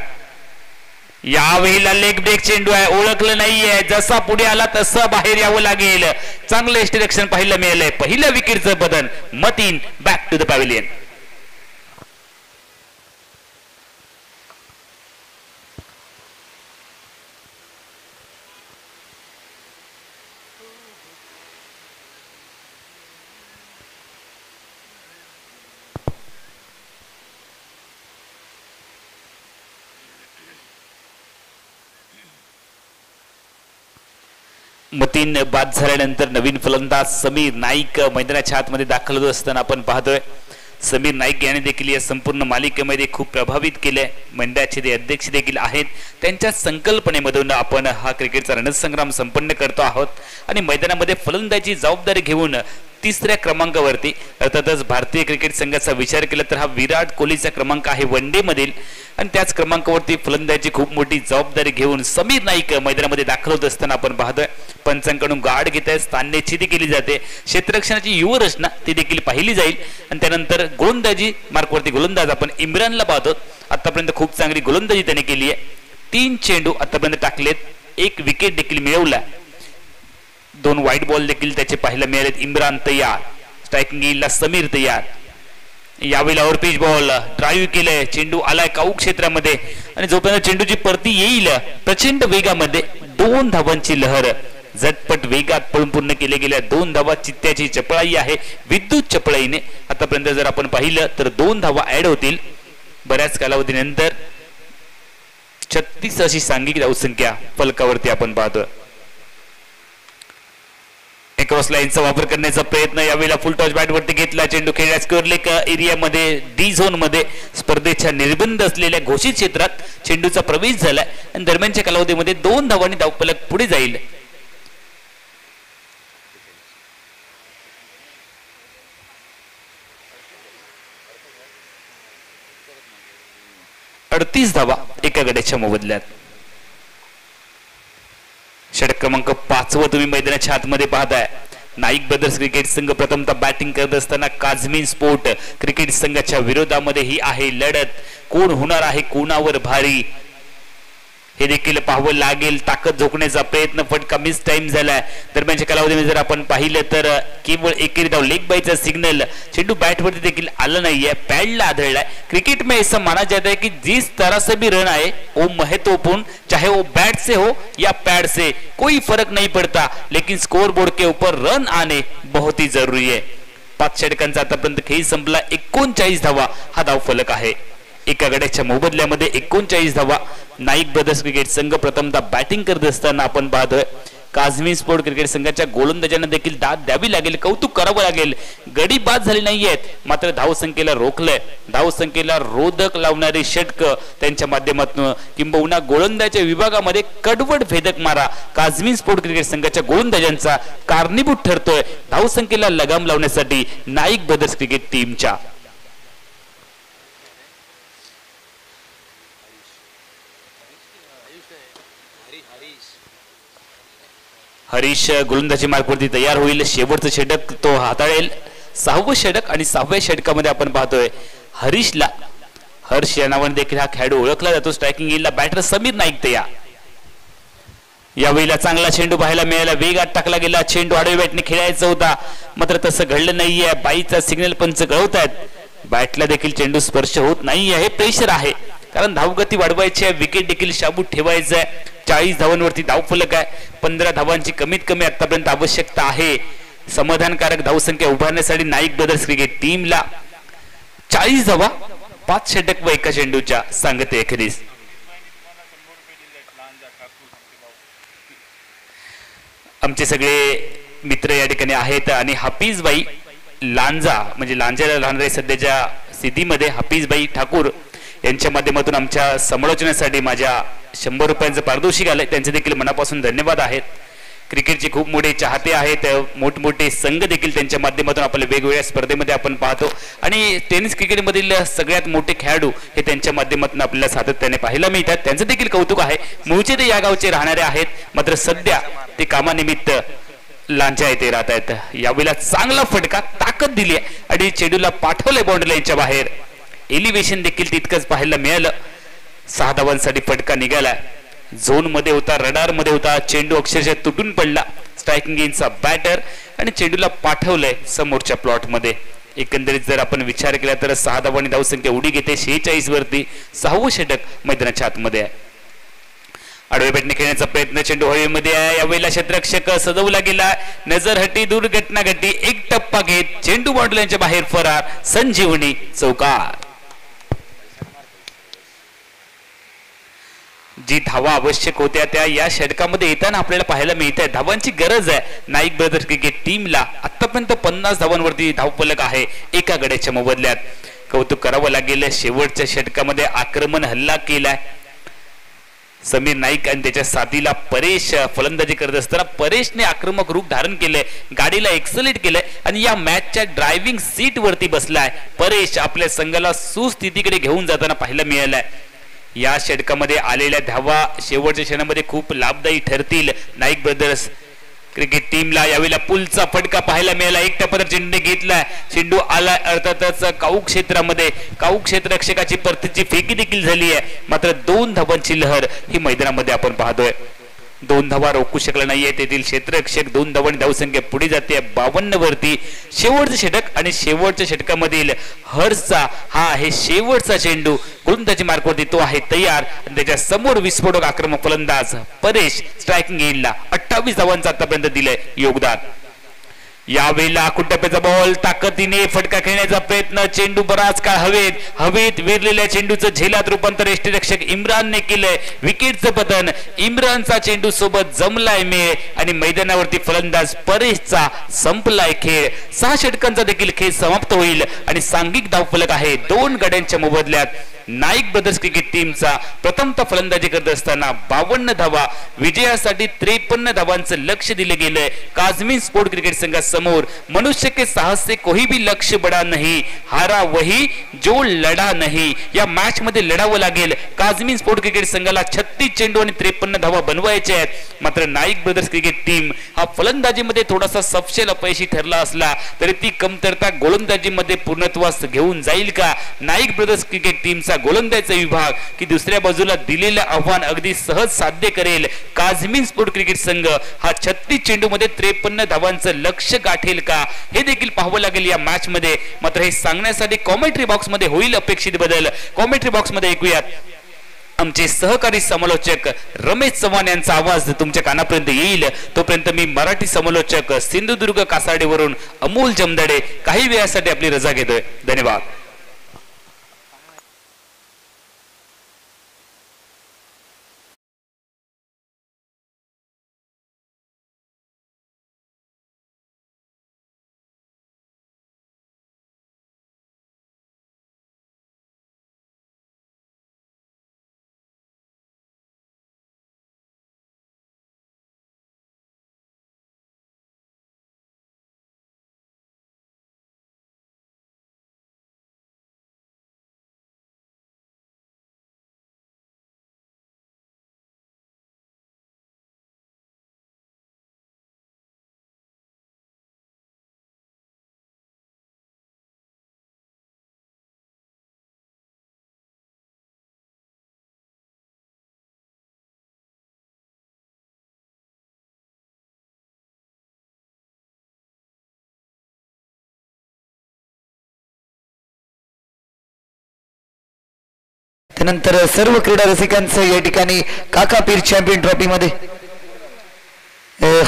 यावेळेला लेग ब्रेक चेंडू आहे, ओळखलं नाहीये. जसा पुढे आला तसं बाहेर यावं लागेल. चांगलं यष्टिरक्षण पाहायला मिळालंय. पहिल्या विकेटचं बदल. Matin back to the pavilion. Matin बाद झाल्यानंतर नवीन फलंदाज समीर नाईक मैदानाच्या आतमध्ये दाखल होत असताना आपण पाहतोय. समीर नाईक याने देखील या संपूर्ण मालिकेमध्ये खूप प्रभावित केले. मंडळाचे ते अध्यक्ष देखील आहेत. त्यांच्या संकल्पनेमधून आपण हा क्रिकेटचा रणसंग्राम संपन्न करतो आहोत आणि मैदानामध्ये फलंदाजी जबाबदारी घेऊन 3ऱ्या क्रमांकावरती अर्थातच भारतीय क्रिकेट संघाचा विचार केला तर हा विराट कोहलीचा क्रमांक आहे वन डे मधील आणि त्याच क्रमांकावरती फलंदाजी खूप मोठी जबाबदारी घेऊन समीर नाईक मैदानामध्ये दाखल होत असताना आपण पाहतोय. पंचांकडून गार्ड घेत आहे, स्थाननिश्चिती केली जाते. क्षेत्ररक्षणाची युवरचना ती देखील पाहिली जाईल आणि त्यानंतर गोलंदाजी मार्कवरती गोलंदाज आपण इम्रानला पाहतो. आतापर्यंत खूप चांगली गोलंदाजी त्याने केली आहे. 3 चेंडू आतापर्यंत टाकलेत, 1 विकेट देखील मिळवला. 2 वाईट बॉल देखील त्याचे पाहायला मिळालेत. इम्रान तयार. स्ट्रायकिंग येईल समीर तयार. यावेळेला ओव्हर पिच बॉल ड्राईव्ह केलंय, चेंडू आलाय काऊ क्षेत्रामध्ये आणि जोपर्यंत चेंडूची परती येईल प्रचंड वेगामध्ये 2 धावांची लहर झटपट वेगात पळून पूर्ण केले गेल्या 2 धावा चित्त्याची चपळाई आहे विद्युत चपळाईने. आतापर्यंत जर आपण पाहिलं तर 2 धावा ऍड होतील बऱ्याच कालावधीनंतर. 36 अशी सांघिक धावसंख्या फलकावरती आपण पाहतोय. क्रॉस लाईनचा वापर करण्याचा प्रयत्न यावेळेला फुल टॉच बॅट वरती घेतला. चेंडू खेळण्यास स्क्वेअर एरियामध्ये डी झोन मध्ये स्पर्धेच्या निर्बंध असलेल्या घोषित क्षेत्रात चेंडूचा प्रवेश झालाय आणि दरम्यानच्या कालावधीमध्ये 2 धावांनी धावफलक पुढे जाईल. अडतीस धावा एका गड्याच्या मोबदल्यात. षटक क्रमांक 5 तुम्ही मैदानाच्या आतमध्ये पाहताय. नाईक ब्रदर्स क्रिकेट संघ प्रथमतः बॅटिंग करत असताना काझमीन स्पोर्ट क्रिकेट संघाच्या विरोधामध्ये ही आहे लढत. कोण होणार आहे कोणावर भारी हे देखील पाहावं लागेल. ताकद झोकण्याचा प्रयत्न, फटका मिस टाइम झालाय. दरम्यानच्या कालावधीमध्ये जर आपण पाहिलं तर केवळ एकेरी धाव लेग बायचा सिग्नल चेंडू बॅटवरती देखील आला नाहीये, पॅडला आढळलाय. क्रिकेट में ऐसा माना जाता है कि जिस तरह से भी रन आए वो महत्वपूर्ण, चाहे वो बैट से हो या पैड से, कोई फर्क नहीं पड़ता, लेकिन स्कोर बोर्ड के ऊपर रन आने बहुत ही जरूरी है. 5 षटकांचा आतापर्यंत खेळ संपला. 39 धावा हा धाव फलक आहे. एका गड्याच्या मोबदल्यामध्ये 39 धावा. नाईक ब्रदर्स क्रिकेट संघ प्रथमतः बॅटिंग करत असताना आपण पाहतोय. काझमीन स्पोर्ट क्रिकेट संघाच्या गोलंदाजांना देखील दाद द्यावी लागेल, कौतुक करावं लागेल. गडी बाद झाली नाहीयेत मात्र धावसंख्येला रोखलंय. धावसंख्येला रोधक लावणारी षटक त्यांच्या माध्यमातून किंबहुना गोलंदाजाच्या विभागामध्ये कडवट भेदक मारा काझमीन स्पोर्ट क्रिकेट संघाच्या गोलंदाजांचा कारणीभूत ठरतोय धावसंख्येला लगाम लावण्यासाठी नाईक ब्रदर्स क्रिकेट टीमच्या. हरीश गोलंदाजी मार्गवरती तयार होईल. शेवटचं षटक तो हाताळेल. 6वं षटक आणि 6व्या षटकामध्ये आपण पाहतोय हरीशला, हर्ष या नावाने देखील हा खेळाडू ओळखला जातो. स्ट्रायकिंग येईल बॅटर समीर नाईक तयार. यावेळेला चांगला चेंडू पाहायला मिळाला, वेगात टाकला गेला. चेंडू आडव्या बॅटने खेळायचा होता मात्र तसं घडलं नाहीये. बाईचा सिग्नल पंच कळवतायत. बॅटला देखील चेंडू स्पर्श होत नाहीये. हे प्रेशर आहे कारण धावगती वाढवायची आहे, विकेट देखील शाबूत ठेवायचं आहे. 40 धावांवरती धावफलक आहे. 15 धावांची कमीत कमी आतापर्यंत आवश्यकता आहे समाधानकारक धावसंख्या उभारण्यासाठी नाईक ब्रदर्स क्रिकेट टीमला. 40 धावा 5 षटक व एका चेंडूच्या सांगते अखेरीस. आमचे सगळे मित्र या ठिकाणी आहेत आणि हाफिजबाई लांजा म्हणजे लांजाला राहणारे सध्याच्या स्थितीमध्ये हाफिजबाई ठाकूर यांच्या माध्यमातून आमच्या समालोचनासाठी माझ्या 100 रुपयांचं पारितोषिक आलंय. त्यांचे देखील मनापासून धन्यवाद आहेत. क्रिकेटचे खूप मोठे चाहते आहेत, मोठमोठे संघ देखील त्यांच्या माध्यमातून आपल्या वेगवेगळ्या स्पर्धेमध्ये आपण पाहतो आणि टेनिस क्रिकेटमधील सगळ्यात मोठे खेळाडू हे त्यांच्या माध्यमातून आपल्याला सातत्याने पाहायला मिळतात. त्यांचं देखील कौतुक आहे. मूळचे ते या गावचे राहणारे आहेत मात्र सध्या ते कामानिमित्त लांजा येथे राहत आहेत. यावेळेला चांगला फटका, ताकद दिली आणि चेंडूला पाठवलंय बाउंड्री लाईनच्या बाहेर. एलिव्हेशन देखील तितकंच पाहायला मिळालं. 6 धावांसाठी फटका निघाला. झोन मध्ये होता, रडार मध्ये होता. चेंडू अक्षरशः तुटून पडला. स्ट्रायकिंग गेनचा बॅटर आणि चेंडूला पाठवलंय समोरच्या प्लॉट मध्ये. एकंदरीत जर आपण विचार केला तर 6 धावांनी धावसंख्या उडी घेते 46 वरती. 6वं षटक मैदानाच्या आतमध्ये आहे. आडव्या बॅटने खेळण्याचा प्रयत्न, चेंडू हवेमध्ये आहे. यावेळेला क्षेत्ररक्षक सजवला गेला. नजर हटी, दुर्घटना घटी. एक टप्पा घेत चेंडू बाउंड्री लाईनच्या बाहेर फरार. संजीवनी चौकार. जी धावा आवश्यक होत्या त्या या षटकामध्ये येताना आपल्याला पाहायला मिळत आहे. धावांची गरज आहे नाईक ब्रदर्स क्रिकेट टीमला. आतापर्यंत 50 धावांवरती धावफलक आहे एका गड्याच्या मोबदल्यात. कौतुक करावं लागेल. शेवटच्या षटकामध्ये आक्रमण हल्ला केलाय समीर नाईक आणि त्याच्या साथीला परेश फलंदाजी करत असताना परेशने आक्रमक रूप धारण केलंय, गाडीला एक्सलेट केलंय आणि या मॅचच्या ड्रायव्हिंग सीट वरती बसलाय. परेश आपल्या संघाला सुस्थितीकडे घेऊन जाताना पाहायला मिळालाय. या षटकामध्ये आलेल्या धावा शेवटच्या क्षणामध्ये खूप लाभदायी ठरतील नाईक ब्रदर्स क्रिकेट टीमला. यावेळेला पुलचा फटका पाहायला मिळाला. एक टप्प्यावर चेंडूने घेतलाय. चेंडू आला अर्थातच काऊ क्षेत्रामध्ये. काऊ क्षेत्ररक्षकाची परतीची फेकी देखील झाली आहे मात्र 2 धावांची लहर ही मैदानामध्ये आपण पाहतोय. 2 धावा रोखू शकला नाहीये. तेथील क्षेत्ररक्षक 2 धावांनी धावसंख्या पुढे जाते 52 वरती. शेवटचं षटक आणि शेवटच्या षटकामधील हर्षचा हा आहे शेवटचा चेंडू. गोलंदाजी मार्कवरती तो आहे तयार आणि त्याच्या समोर विस्फोटक आक्रमक फलंदाज परेश स्ट्रायकिंग एंडला 28 धावांचं आतापर्यंत दिलंय योगदान. यावेळेला टप्प्याचा बॉल ताकदीने फटका खेळण्याचा प्रयत्न. चेंडू बराच काळ हवेत वेरलेल्या चेंडूचं झेलात रूपांतर यष्टीरक्षक इम्रानने केलंय. विकेटचं पतन. इम्रानचा चेंडू सोबत जमलाय मेळ आणि मैदानावरती फलंदाज परेशचा संपलाय खेळ. 6 षटकांचा देखील खेळ समाप्त होईल आणि सांघिक धावफलक आहे 2 गड्यांच्या मोबदल्यात. नाईक ब्रदर्स क्रिकेट टीमचा प्रथमतः फलंदाजी करत असताना 52 धावा विजयासाठी 53 धावांचं लक्ष दिलं गेलंय काझमीन स्पोर्ट क्रिकेट संघासमोर. मनुष्य के साहस से कोई भी लक्ष्य बडा नहीं, हारा वही जो लढा नहीं. या मॅच मध्ये लढावं लागेल. काझमीन स्पोर्ट क्रिकेट संघाला 36 चेंडू आणि 53 धावा बनवायचे आहेत. मात्र नाईक ब्रदर्स क्रिकेट टीम हा फलंदाजीमध्ये थोडासा सपशेल अपयशी ठरला असला तरी ती कमतरता गोलंदाजीमध्ये पूर्णत्वास घेऊन जाईल का? नाईक ब्रदर्स क्रिकेट टीमचा गोलंदाजीचा विभाग की दुसऱ्या बाजूला दिलेलं आव्हान अगदी सहज साध्य करेल? काझमीन स्पोर्ट क्रिकेट संघ हा 36 चेंडू मध्ये 53 धावांचं लक्ष्य गाठेल का? हे देखील पाहावं लागेल या मॅच मध्ये. मात्र हे सांगण्यासाठी कॉमेंट्री बॉक्स मध्ये होईल अपेक्षित बदल. कॉमेंट्री बॉक्स मध्ये ऐकूयात आमचे सहकारी समालोचक रमेश चव्हाण यांचा आवाज तुमच्या कानापर्यंत येईल. तोपर्यंत मी मराठी समालोचक सिंधुदुर्ग कासारडेवरून अमोल जमदाडे काही वेळासाठी आपली रजा घेतोय. धन्यवाद. त्यानंतर सर्व क्रीडा रसिकांचं या ठिकाणी काका पीर चॅम्पियन ट्रॉफी मध्ये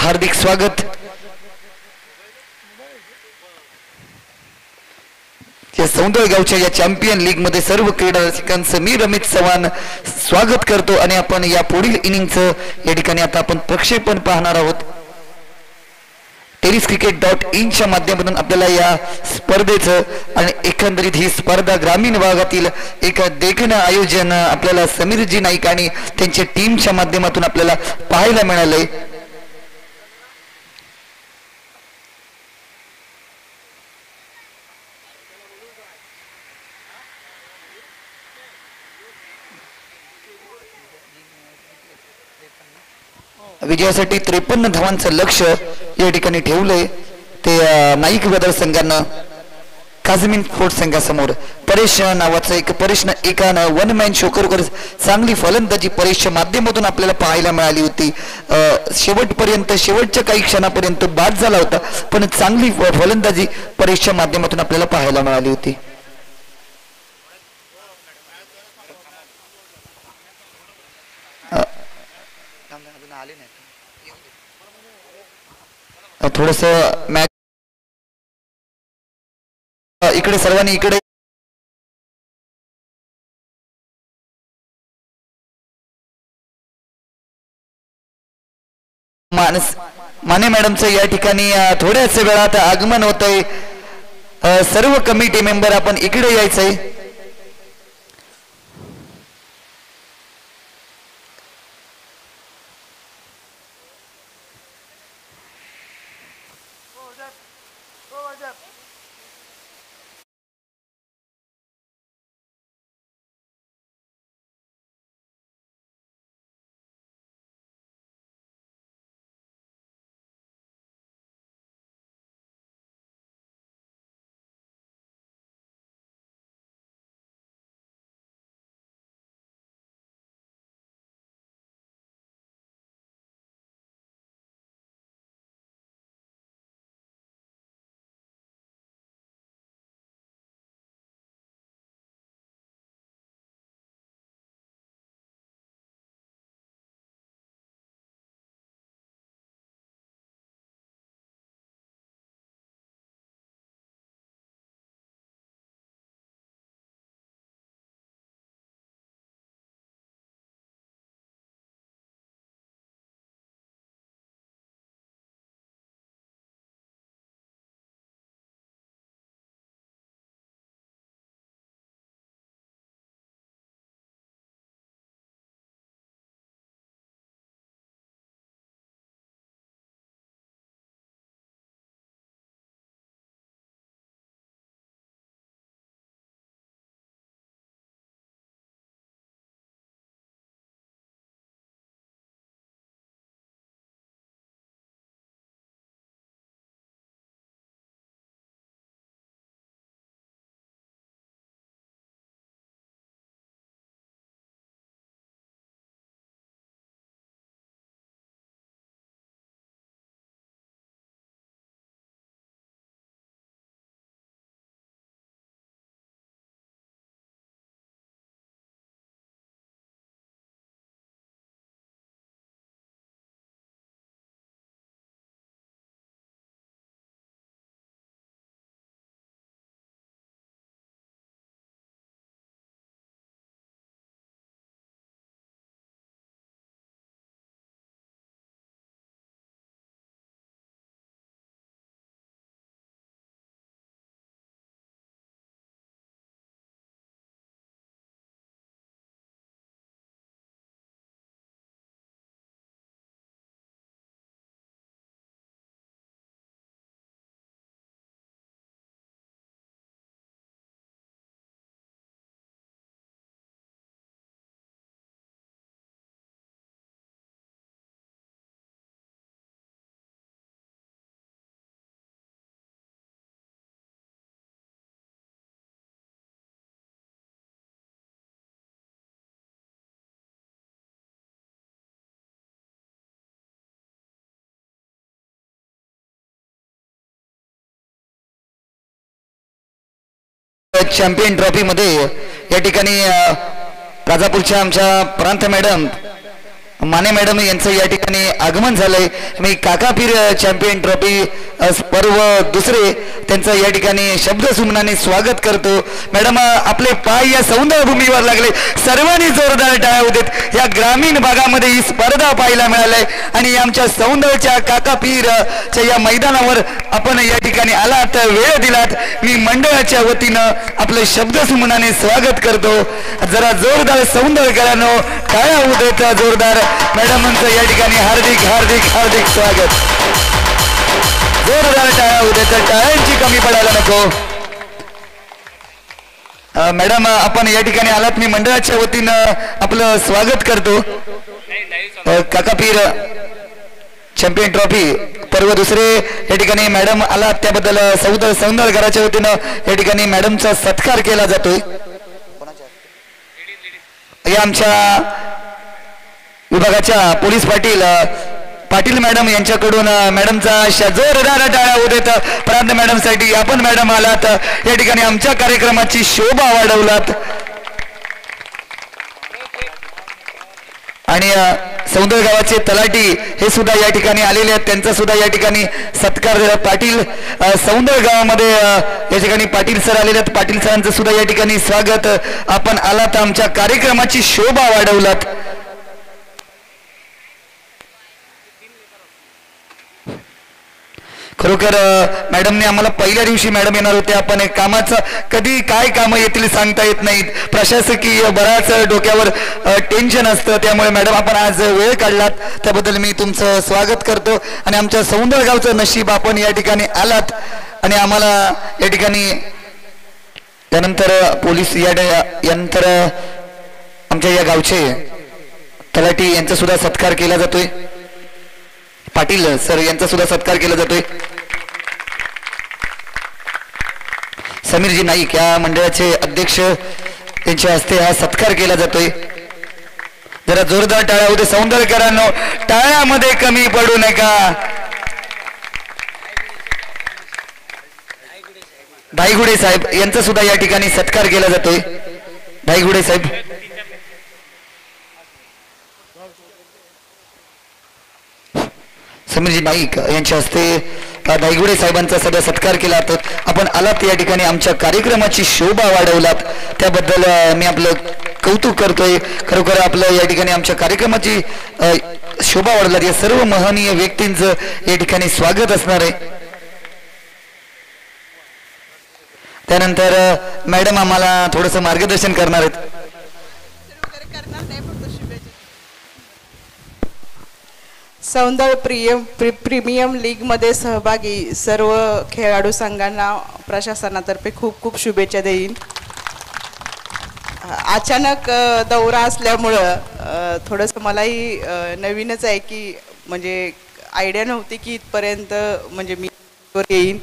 हार्दिक स्वागत. या सौंदर्यगावच्या या चॅम्पियन लीग मध्ये सर्व क्रीडा रसिकांचं मी रमेश चव्हाण स्वागत करतो आणि आपण या पुढील इनिंगचं या ठिकाणी आता आपण प्रक्षेपण पाहणार आहोत. टेरिसक्रिकेट.in च्या माध्यमातून आपल्याला या स्पर्धेचं आणि एकंदरीत ही स्पर्धा ग्रामीण भागातील एक देखणं आयोजन आपल्याला समीरजी नाईक आणि त्यांच्या टीमच्या माध्यमातून आपल्याला पाहायला मिळालंय. विजयासाठी 53 धावांचं लक्ष या ठिकाणी ठेवलंय ते नाईक ब्रदर्स संघानं काझमीन स्पोर्ट संघासमोर. परेश नावाचं एकानं वन मॅन शो करून चांगली फलंदाजी परेशच्या माध्यमातून आपल्याला पाहायला मिळाली होती. शेवटपर्यंत शेवटच्या काही क्षणापर्यंत बाद झाला होता पण चांगली फलंदाजी परेशच्या माध्यमातून आपल्याला पाहायला मिळाली होती. थोडस मॅच इकडे सर्वांनी इकडे माने मॅडमचं या ठिकाणी थोड्याच वेळात आगमन होतंय. सर्व कमिटी मेंबर आपण इकडे यायचंय. चॅम्पियन ट्रॉफी मध्ये या ठिकाणी राजापूरच्या आमच्या प्रांत मॅडम माने मॅडम यांचं या ठिकाणी आगमन झालंय. मी काकापीर चॅम्पियन ट्रॉफी पर्व दुसरे त्यांचं या ठिकाणी शब्द सुमनाने स्वागत करतो. मॅडम आपले पाय या सौंदर्य भूमीवर लागले, सर्वांनी जोरदार टाळ्या होतेत. या ग्रामीण भागामध्ये ही स्पर्धा पाहायला मिळालंय आणि आमच्या सौंदर्याच्या काकापीरच्या या मैदानावर आपण या ठिकाणी आलात, वेळ दिलात. मी मंडळाच्या वतीनं आपलं शब्द सुमनाने स्वागत करतो. जरा जोरदार सौंदर्यकरांनो टाळ्या होतेत जोरदार. मॅडमांचं या ठिकाणी हार्दिक हार्दिक हार्दिक स्वागत. जोरदार टाळ्या होते तर टाळ्यांची कमी पडायला नको. मॅडम आपण या ठिकाणी आलात, मी मंडळाच्या वतीनं आपलं स्वागत करतो. काकापीर चॅम्पियन ट्रॉफी पर्व दुसरे या ठिकाणी मॅडम आलात त्याबद्दल सौंदर्यकराच्या वतीनं या ठिकाणी मॅडमचा सत्कार केला जातोय. या आमच्या विभागाच्या पोलीस पाटील मॅडम यांच्याकडून मॅडमचा जोरदार टाळ्या होत प्रांत मॅडम साठी. आपण मॅडम आलात, या ठिकाणी आमच्या कार्यक्रमाची शोभा वाढवलात आणि सौंदर्य गावाचे तलाठी हे सुद्धा या ठिकाणी आलेले आहेत, त्यांचा सुद्धा या ठिकाणी सत्कार. पाटील सौंदर्य गावामध्ये या ठिकाणी पाटील सर आलेले आहेत, पाटील सरांचं सुद्धा या ठिकाणी स्वागत. आपण आलात, आमच्या कार्यक्रमाची शोभा वाढवलात. खरोखर मॅडमने आम्हाला पहिल्या दिवशी मॅडम येणार होते, आपण कामाचं कधी काय कामं येतील सांगता येत नाहीत. प्रशासकीय बराच डोक्यावर टेन्शन असतं, त्यामुळे मॅडम आपण आज वेळ काढलात त्याबद्दल मी तुमचं स्वागत करतो. आणि आमच्या सौंदर्य गावचं नशीब आपण या ठिकाणी आलात आणि आम्हाला या ठिकाणी त्यानंतर पोलीस यानंतर आमच्या या गावचे तलाठी यांचा सुद्धा सत्कार केला जातोय. पाटील सर यांचा सुद्धा सत्कार केला जातोय. समीरजी नाईक या मंडळाचे अध्यक्ष यांच्या हस्ते हा सत्कार केला जातोय. जरा जोरदार टाळ्या होते सौंदर्यकरांनो, टाळ्यामध्ये कमी पडू नका. धाईगुडे साहेब यांचा सुद्धा या ठिकाणी सत्कार केला जातोय. धाईगुडे साहेब समीरजी नाईक यांच्या हस्ते धाईगुडे साहेबांचा सध्या सत्कार केला. तर आपण आलात या ठिकाणी आमच्या कार्यक्रमाची शोभा वाढवलात त्याबद्दल मी आपलं कौतुक करतोय. खरोखर आपलं या ठिकाणी आमच्या कार्यक्रमाची शोभा वाढवलात. या सर्व महनीय व्यक्तींचं या ठिकाणी स्वागत असणार आहे. त्यानंतर मॅडम आम्हाला थोडंसं मार्गदर्शन करणार आहेत. सौंदर्य प्रीमियम लीग मध्ये सहभागी सर्व खेळाडू संघांना प्रशासनातर्फे खूप खूप शुभेच्छा देईन. अचानक दौरा असल्यामुळं थोडंसं मलाही नवीनच आहे की म्हणजे आयडिया नव्हती की इथपर्यंत म्हणजे मी येईन.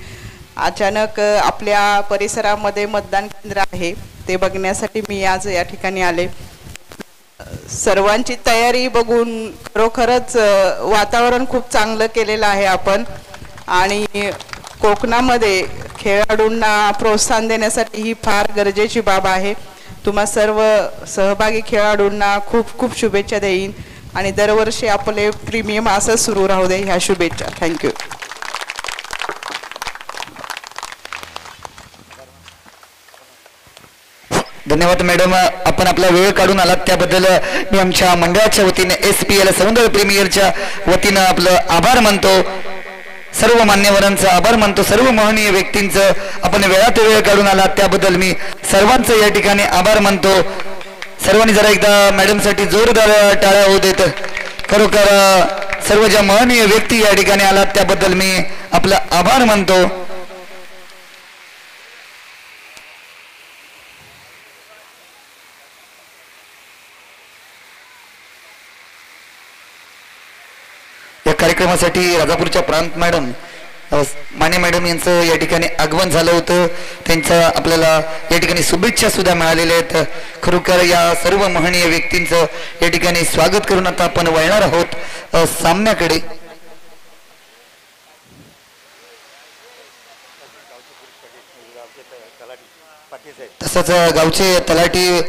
अचानक आपल्या परिसरामध्ये मतदान केंद्र आहे ते बघण्यासाठी मी आज या ठिकाणी आले. सर्वांची तयारी बघून खरोखरच वातावरण खूप चांगलं केलेलं आहे आपण. आणि कोकणामध्ये खेळाडूंना प्रोत्साहन देण्यासाठी ही फार गरजेची बाब आहे. तुम्हा सर्व सहभागी खेळाडूंना खूप खूप शुभेच्छा देईन आणि दरवर्षी आपले प्रीमियम असं सुरू राहू दे ह्या शुभेच्छा. थँक्यू. धन्यवाद मॅडम, आपण आपला वेळ काढून आलात त्याबद्दल मी आमच्या मंडळाच्या वतीने SPL सौंदर्य प्रीमियरच्या वतीनं आपलं आभार मानतो. सर्व मान्यवरांचं आभार मानतो. सर्व महनीय व्यक्तींचं आपण वेळात वेळ काढून आलात त्याबद्दल मी सर्वांचं या ठिकाणी आभार मानतो. सर्वांनी जरा एकदा मॅडमसाठी जोरदार टाळ्या होऊ देत. खरोखर सर्व ज्या महनीय व्यक्ती या ठिकाणी आलात त्याबद्दल मी आपला आभार मानतो. या कार्यक्रमासाठी राजापूरच्या प्रांत मॅडम माने मॅडम यांचं या ठिकाणी आगमन झालं होतं. त्यांचं आपल्याला या ठिकाणी शुभेच्छा सुद्धा मिळालेल्या आहेत. खरोखर या सर्व महनीय व्यक्तींचं या ठिकाणी स्वागत करून आता आपण वळणार आहोत सामन्याकडे. तसंच गावचे तलाठी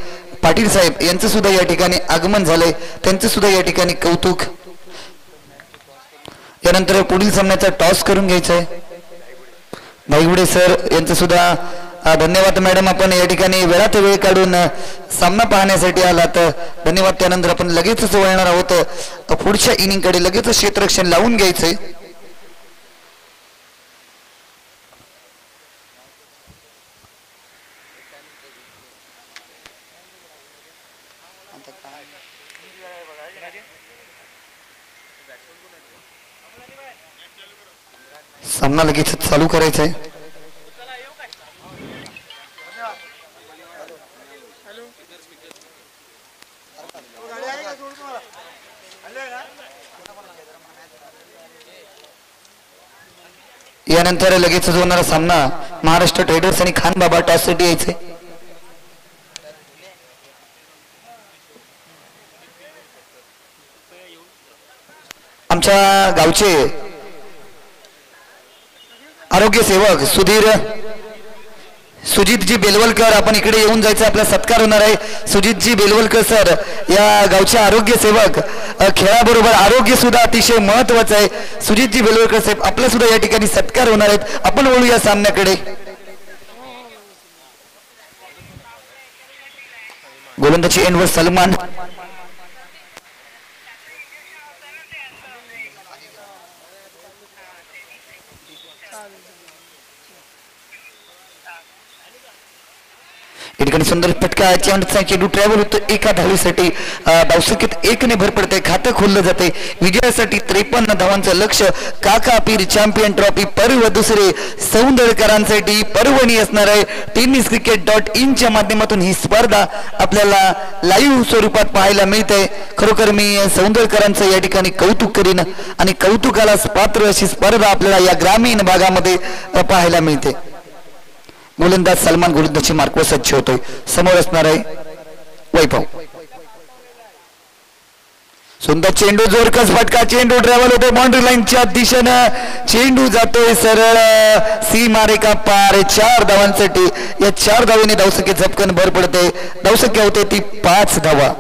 पाटील साहेब यांचं सुद्धा या ठिकाणी आगमन झालंय, त्यांचं सुद्धा या ठिकाणी कौतुक. यानंतर पुढील सामन्याचा टॉस करून घ्यायचा आहे. भाईगुडे सर यांचं सुद्धा धन्यवाद. मॅडम आपण या ठिकाणी वेळात वेळ काढून सामना पाहण्यासाठी आलात, धन्यवाद. त्यानंतर आपण लगेचच वळणार आहोत पुढच्या इनिंगकडे, लगेच क्षेत्ररक्षण लावून घ्यायचंय. सामना लगेच चालू करायचा आहे. यानंतर लगेच होणारा सामना महाराष्ट्र ट्रेडर्स आणि खान बाबा टॉससाठी यायचे. आमच्या गावचे आरोग्य सेवक सुजितजी बेलवलकर, आपण इकडे येऊन जायचं, आपला सत्कार होणार आहे. सुजितजी बेलवलकर सर या गावचे आरोग्य सेवक, खेळाबरोबर आरोग्य सुद्धा अतिशय महत्वाचं आहे. सुजितजी बेलवलकर साहेब आपला सुद्धा या ठिकाणी सत्कार होणार आहेत. आपण वळू या सामन्याकडे. गोलंदाजी एंडवर सलमान, या ठिकाणी सुंदर फटका, चेंडू ट्रॅव्हल होतो एका धावेसाठी. धावसंख्येत 1 ने भर पडते, खातं खोललं जाते. विजयासाठी 53 धावांचं लक्ष. काका पीर चॅम्पियन ट्रॉफी पर्व दुसरे सौंदळकरांसाठी पर्वणी असणार आहे. tenniscricket.in च्या माध्यमातून ही स्पर्धा आपल्याला लाईव्ह स्वरूपात पाहायला मिळते. खरोखर मी सौंदळकरांचं या ठिकाणी कौतुक करीन आणि कौतुकाला पात्र अशी स्पर्धा आपल्याला या ग्रामीण भागामध्ये पाहायला मिळते. गोलंदाज सलमान गोलंदाजी मार्कवर सज्ज होतोय. समोर असणार आहे वैभव. सुंदर चेंडू, जोरकस फटका, चेंडू ट्रॅव्हल होतोय बाउंड्री लाईनच्या दिशेनं. चेंडू जातोय सरळ सीमारेखा पार. 4 धावांसाठी. या 4 धावेने धावसंख्येत झपकन भर पडते. धावसंख्या होते ती 5 धावा.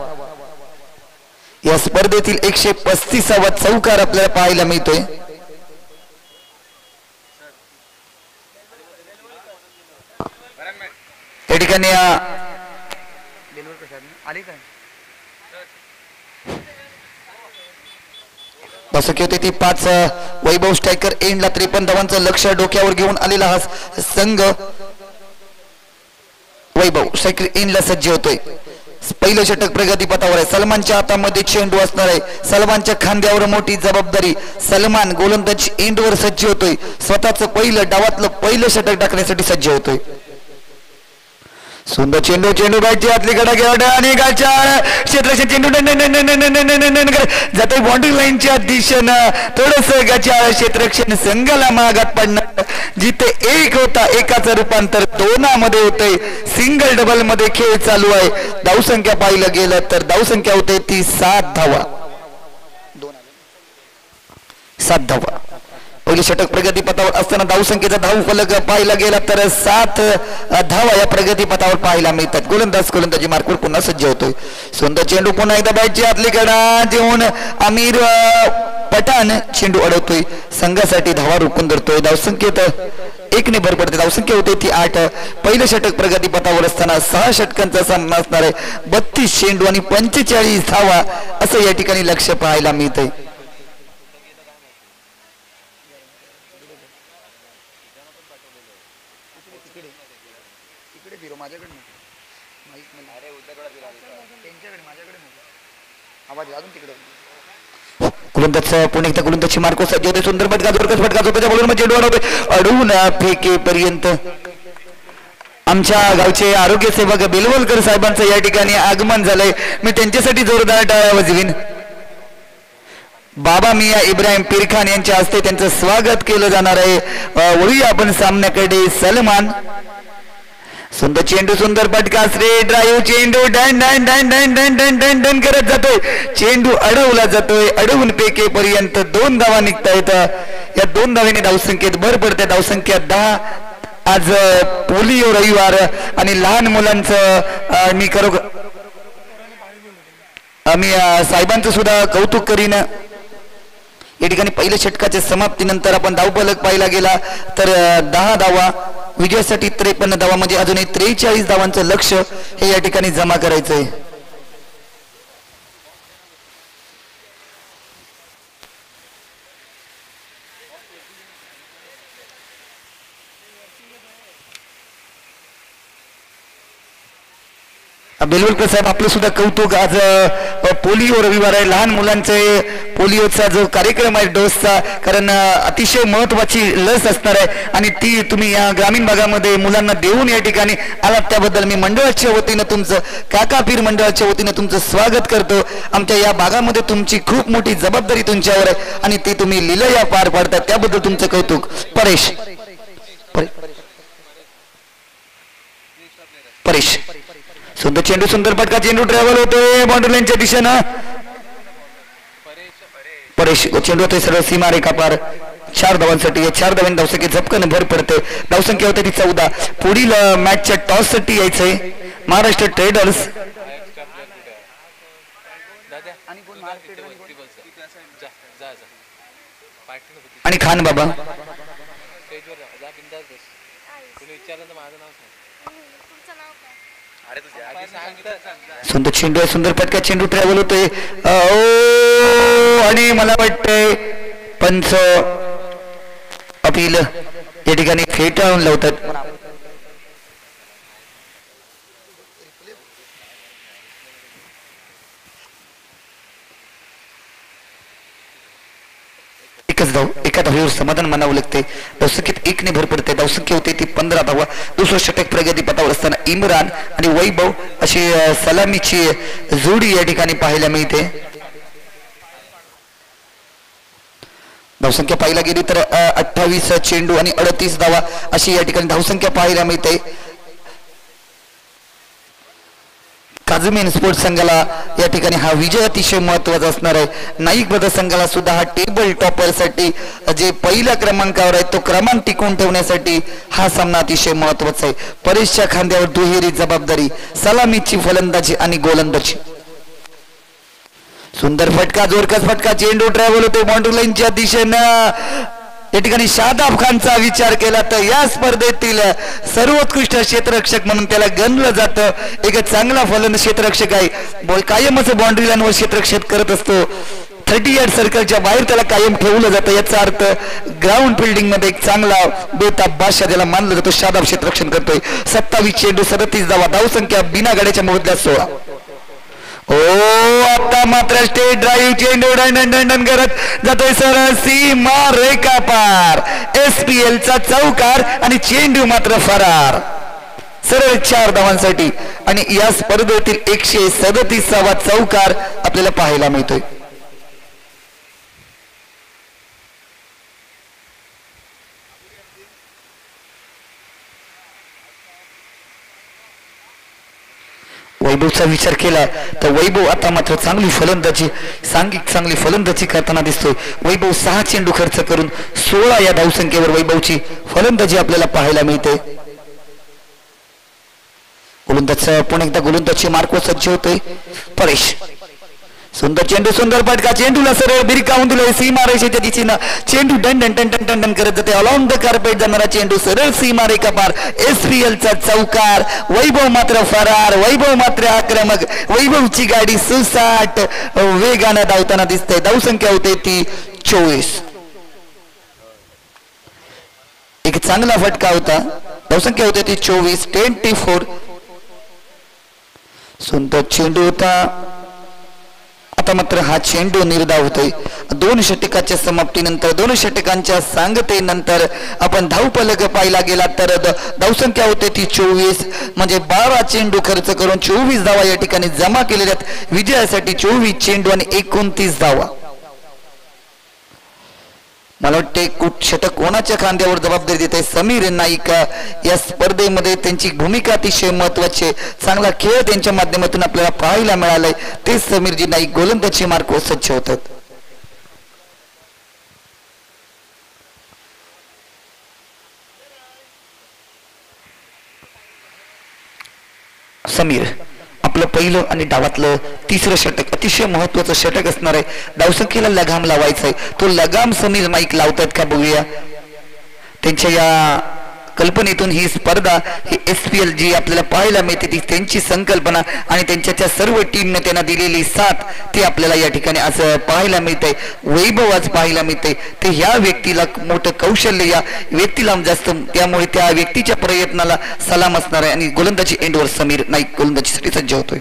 या स्पर्धेतील 135वा चौकार आपल्याला पाहायला मिळतोय. या ठिकाणी धावसंख्या होती ती 5. वैभव स्ट्रायकर एंडला 53 धावांचं लक्ष डोक्यावर घेऊन आलेला हा संघ. वैभव स्ट्रायकर एंडला सज्ज होतोय. पहिलं षटक प्रगतीपथावर आहे. सलमानच्या हातामध्ये चेंडू असणार आहे. सलमानच्या खांद्यावर मोठी जबाबदारी. सलमान गोलंदाज एंडवर सज्ज होतोय. स्वतःचं डावातलं पहिलं षटक टाकण्यासाठी सज्ज होतोय. सुंदर चेंडू, चेंडू गायची आतली कडा गेला आणि गायच्या क्षेत्राच्या चेंडू जातोय बाउंड्री लाईनच्या दिशेनं. थोडस गाच्या क्षेत्ररक्षण संघाला मागात पडणार. जिथे 1 होता एकाचं रूपांतर 2 मध्ये होतंय. सिंगल डबल मध्ये खेळ चालू आहे. धावसंख्या पाहिलं गेलं तर धावसंख्या होते ती 7 धावा. 7 धावा. पहिले षटक प्रगतीपथावर असताना धावसंख्येचा धाव फलक पाहिला गेला तर 7 धावा या प्रगतीपथावर पाहायला मिळतात. गोलंदाजी मार्कवर पुन्हा सज्ज होतोय. सुंदर चेंडू पुन्हा एकदा बॅटची आतली कडा देऊन आमिर पठाण चेंडू अडवतोय. संघासाठी धावा रोखून धरतोय. धावसंख्येत 1 ने भर पडते. धावसंख्या होते ती 8. पहिलं षटक प्रगतीपथावर असताना 6 षटकांचा सामना असणार आहे. 32 चेंडू आणि 45 धावा असं या ठिकाणी लक्ष पाहायला मिळतंय. पुणे एकदा गोलंदाजी मार्को सज्ज होते. सुंदर फटका, जोरकस फटका, स्वतःच्या बॉलरमध्ये चेंडू अडवून फेकेपर्यंत आमच्या गावचे आरोग्य सेवक बेलवलकर साहेबांचं या ठिकाणी आगमन झालंय. मी त्यांच्यासाठी जोरदार टाळ्या वाजवीन. बाबा मिया इब्राहिम पीरखान यांच्या हस्ते त्यांचं स्वागत केलं जाणार आहे. वळूया आपण सामन्याकडे. सलमान सुंदर चेंडू, सुंदर फटका, स्ट्रेट ड्राईव्ह, चेंडू done done done done done done done done करत जातोय. चेंडू अडवला जातोय. अडवून पेकेपर्यंत 2 धावा निघता येतात. या 2 धावेने धावसंख्येत भर पडते. धावसंख्या 10. आज पोलिओ रविवार आणि लहान मुलांचं मी मी साहेबांचं सुद्धा कौतुक करीन. या ठिकाणी पहिल्या षटकाच्या समाप्तीनंतर आपण धावफलक पाहिला गेला तर 10 धावा विजयासाठी 53 धावा म्हणजे अजूनही 43 धावांचं लक्ष हे या ठिकाणी जमा करायचंय. बेलवलकर साहेब आपलं सुद्धा कौतुक. आज पोलिओ रविवार आहे, लहान मुलांचे पोलिओचा जो कार्यक्रम आहे डोसचा, कारण अतिशय महत्वाची लस असणार आहे आणि ती तुम्ही या ग्रामीण भागामध्ये मुलांना देऊन या ठिकाणी आलात त्याबद्दल मी मंडळाच्या वतीनं तुमचं काकापीर मंडळाच्या वतीनं तुमचं स्वागत करतो. आमच्या या भागामध्ये तुमची खूप मोठी जबाबदारी तुमच्यावर आहे आणि ती तुम्ही लीलया पार पाडता त्याबद्दल तुमचं कौतुक. परेश परेश सुंदर चेंडू, सुंदर फटका, चेंडू ट्रॅव्हल होतोय बाउंड्री लाईनच्या दिशेनं. परेश चेंडू होतोय सरळ सीमा रेखा पार. 4 धावांसाठी 4 धावांनी धावसंख्येत झपकन भर पडते. धावसंख्या होते ती 14. पुढील मॅचच्या टॉस साठी यायचंय महाराष्ट्र ट्रेडर्स आणि खान बाबा. सुंदर चेंडू आहे, सुंदर फटका, चेंडू ट्रॅव्हल होतोय आणि मला वाटतंय पंच अपील या ठिकाणी फेटाळून लावतात. एकच धाव, एका धावेवर समाधान मानावं लागते. धावसंख्येत 1 ने भर पडते. धावसंख्या होते ती 15 धावा. दुसरं षटक प्रगतीपथावर असताना इम्रान आणि वैभव अशी सलामीची जोडी या ठिकाणी पाहायला मिळते. धावसंख्या पाहायला गेली तर 28 चेंडू आणि 38 धावा अशी या ठिकाणी धावसंख्या पाहायला मिळते. काझमीन स्पोर्ट्स संघाला या ठिकाणी हा विजय अतिशय महत्वाचा असणार आहे. नाईक बदर संघाला सुद्धा हा टेबल टॉपर साठी जे पहिल्या क्रमांकावर आहे तो क्रमांक टिकवून ठेवण्यासाठी हा सामना अतिशय महत्वाचा आहे. परेशच्या खांद्यावर दुहेरी जबाबदारी, सलामीची फलंदाजी आणि गोलंदाजी. सुंदर फटका, जोरकस फटका, चेंडू ट्रॅव्हल होते बाउंड्री लाईनच्या दिशेनं. या ठिकाणी शादाब खानचा विचार केला तर या स्पर्धेतील सर्वोत्कृष्ट क्षेत्ररक्षक म्हणून त्याला गणलं जातं. एक चांगला फलंदाज क्षेत्ररक्षक आहे. कायमच बाउंड्री लाईनवर क्षेत्ररक्षक करत असतो. 38 सर्कलच्या बाहेर त्याला कायम ठेवलं जातं. याचा अर्थ ग्राउंड फिल्डिंग मध्ये एक चांगला बेताब बादशाह त्याला मानलं जातो. शादाब क्षेत्ररक्षण करतोय. 27 चेंडू 37 धावा. धावसंख्या बिना गाड्याच्या मोबदल्यात 16. आता मात्र स्टेट ड्राईव्ह, चेंडू डंडन करत जातोय सरळ सीमा रेखा पार. SPL चा चौकार आणि चेंडू मात्र फरार. सरळ 4 धावांसाठी आणि या स्पर्धेतील 137वा चौकार आपल्याला पाहायला मिळतोय. वैभवचा विचार केला तर वैभव आता मात्र चांगली फलंदाजी करताना दिसतोय. वैभव 6 चेंडू खर्च करून 16 या धावसंख्येवर वैभवची फलंदाजी आपल्याला पाहायला मिळते. गोलंदाज पुन्हा एकदा गोलंदाजचे मार्क सज्ज होतोय. परेश सुंदर चेंडू, सुंदर फटका, चेंडूला सरळ बिरकावून दिलोय सीमा रेषेच्या दिशेनं. चेंडू टन करत जाते. अलॉंग द कार्पेट जाणारा चेंडू सरळ सीमा रेखा पार. SPL चा चौकार. वैभव मात्र फरार, वैभव मात्र आक्रमक. वैभवची गाडी सुसाट वेगानं धावताना दिसते. धावसंख्या होते ती 24. एक चांगला फटका होता. धावसंख्या होते ती 24. 24. सुंदर चेंडू होता. आता मात्र हा चेंडू निर्धाव होतोय. 2 षटकाच्या समाप्तीनंतर 2 षटकांच्या सांगतेनंतर आपण धावफलक पाहिला गेला तर धावसंख्या होते ती 24. म्हणजे 12 चेंडू खर्च करून 24 धावा या ठिकाणी जमा केलेल्या आहेत. विजयासाठी 24 चेंडू आणि 29 धावा. मला वाटते षटक कोणाच्या खांद्यावर जबाबदारी देते. समीर नाईक या स्पर्धेमध्ये त्यांची भूमिका अतिशय महत्वाची. चांगला खेळ त्यांच्या माध्यमातून आपल्याला पाहायला मिळालाय. ते समीरजी नाईक गोलंदाजी मार्क सज्ज होतात. समीर आपलं पहिलं आणि डावातलं तिसरं षटक अतिशय महत्वाचं षटक असणार आहे. धावसंख्येला लगाम लावायचा आहे. तो लगाम समीर नाईक लावतायत का बघूया. त्यांच्या या कल्पनेतून ही स्पर्धा ही SPL जी आपल्याला पाहायला मिळते ती त्यांची संकल्पना आणि त्यांच्या सर्व टीमने त्यांना दिलेली साथ ती आपल्याला या ठिकाणी असं पाहायला मिळतंय. वैभव आज पाहायला मिळतंय. ते ह्या व्यक्तीला मोठं कौशल्य या व्यक्तीला जास्त, त्यामुळे त्या व्यक्तीच्या प्रयत्नाला सलाम असणार आहे. आणि गोलंदाजी एंडवर समीर नाईक गोलंदाजीसाठी सज्ज होतोय.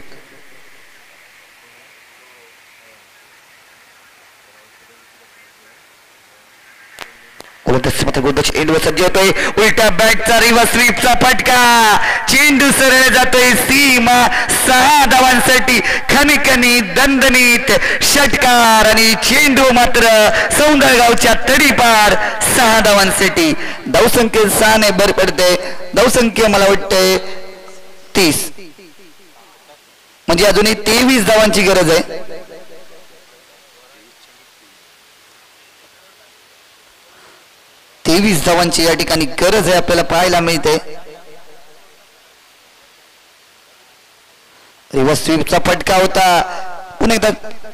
गोलंदाज एंडवर सज्ज होतोय. उलट्या बॅटचा रिव्हर्स स्वीपचा फटका, चेंडू सरळ जातोय सीमा. 6 धावांसाठी खणखणी दणदणीत षटकार आणि चेंडू मात्र सौंदळगावच्या तडीपार. 6 धावांसाठी धावसंख्या 6 ने भर पडते. धावसंख्या मला वाटतंय 30, म्हणजे अजूनही 23 धावांची गरज आहे. 23 धावांची या ठिकाणी गरज आहे आपल्याला पाहायला मिळते. रिव्हर्स स्वीपचा फटका होता. पुन्हा एकदा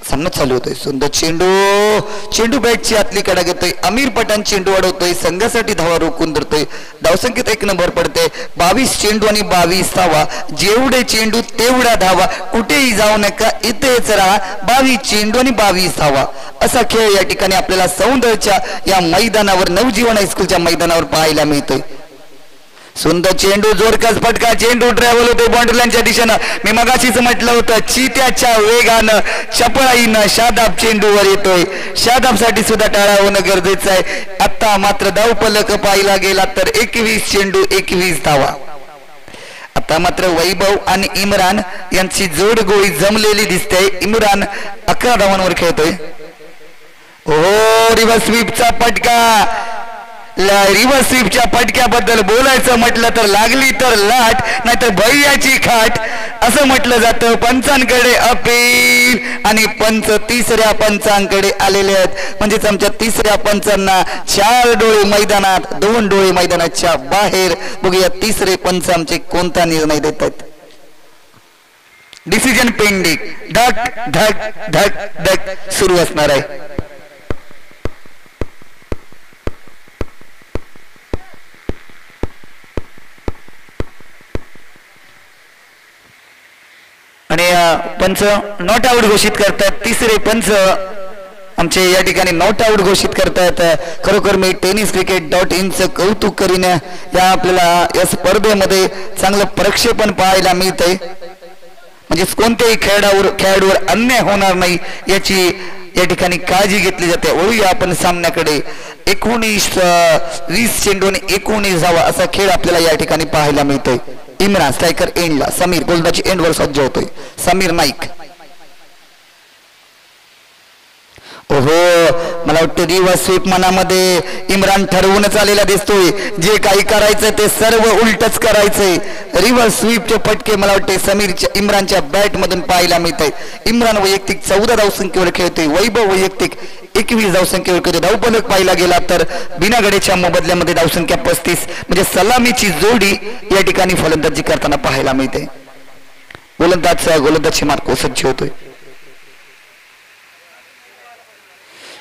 सामना चालू होतोय. सुंदर चेंडू बॅटची आतली कडा घेतोय. अमीर पठाण चेंडू अडवतोय. संघासाठी धावा रोखून धरतोय. धावसंख्येत 1 नंबर पडते. 22 चेंडू आणि 22 धावा. जेवढे चेंडू तेवढा धावा. कुठेही जाऊ नका, इथेच राहा. 22 चेंडू आणि 22 धावा असा खेळ या ठिकाणी आपल्याला सौंदर्याच्या या मैदानावर, नवजीवन हायस्कूलच्या मैदानावर पाहायला मिळतोय. सुंदर चेंडू, जोरकस फटका. चेंडू ट्रॅव्हल होतोय बाउंड्री लाईनच्या दिशेनं. मी मगाशीच म्हटलं होतं चित्याच्या वेगानं चपळाईनं शादाब चेंडूवर येतोय. शादाबसाठी सुद्धा टाळा होणं गरजेचं आहे. आता मात्र धावफलक पाहिला गेला तर 21 चेंडू 21 धावा. आता मात्र वैभव आणि इम्रान यांची जोड गोळी जमलेली दिसते. इम्रान 11 धावांवर खेळतोय. ओ रिव्हर्स स्वीपचा फटका. रिव्हर्स स्वीपच्या फटक्याबद्दल बोलायचं म्हटलं तर लागली तर लाट, नाहीतर भैयाची खाट असं म्हटलं जातं. पंचांकडे अपील आणि पंच 3ऱ्या पंचांकडे आलेले आहेत. म्हणजेच आमच्या 3ऱ्या पंचांना 4 डोळे मैदानात, 2 डोळे मैदानाच्या बाहेर. बघूया 3रे पंच आमचे कोणता निर्णय देत आहेत. Decision pending. धक धक धक धक सुरू असणार आहे. आणि पंच नॉट आउट घोषित करतात. 3रे पंच आमचे या ठिकाणी नॉट आउट घोषित करतात. खरोखर मी tenniscricket.inचं कौतुक करीन. या आपल्याला या स्पर्धेमध्ये चांगलं प्रक्षेपण पाहायला मिळतंय. म्हणजेच कोणत्याही खेळाडूवर अन्याय होणार नाही याची या ठिकाणी काळजी घेतली जाते. वळूया आपण सामन्याकडे. 20 चेंडू आणि 19 धावा असा खेळ आपल्याला या ठिकाणी पाहायला मिळतोय. इम्रान स्ट्रायकर एंडला. समीर गोलंदाजी एंडवर सज्ज होतोय. समीर नाईक. ओहो, मला वाटतं रिव्हर्स स्वीप मनामध्ये इम्रान ठरवूनच आलेला दिसतोय. जे काही करायचं ते सर्व उलटच करायचंय. रिव्हर्स स्वीपचे फटके मला वाटते समीरच्या इम्रानच्या बॅट मधून पाहायला मिळत आहेत. इम्रान वैयक्तिक 14 धावसंख्येवर खेळतोय. वैभव वैयक्तिक 21 धावसंख्येवर खेळतोय. धावफलक पाहिला गेला तर बिना गडेच्या मोबदल्यामध्ये धावसंख्या 35, म्हणजे सलामीची जोडी या ठिकाणी फलंदाजी करताना पाहायला मिळते. गोलंदाजी मार्को सज्ज होतोय.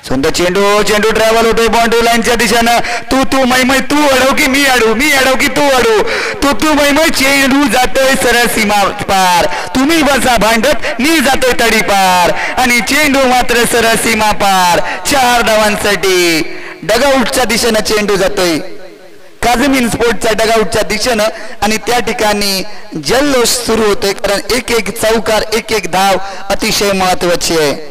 सुंदर चेंडू ट्रॅव्हल होतोय बाउंड्री लाईनच्या दिशेनं. तू मैमै तू अडव की मी अडू, मी अडव की तू अडू. तू मैमै चेंडू जातोय सरळ सीमा पार. तुम्ही बसा भांडत, मी जातोय तडी पार. आणि चेंडू मात्र सरळ सीमा पार. 4 धावांसाठी डगआउटच्या दिशेनं चेंडू जातोय. काझमीन स्पोर्टच्या डगआउटच्या दिशेनं. आणि त्या ठिकाणी जल्लोष सुरू होतोय, कारण 1-1 चौकार, 1-1 धाव अतिशय महत्वाची आहे.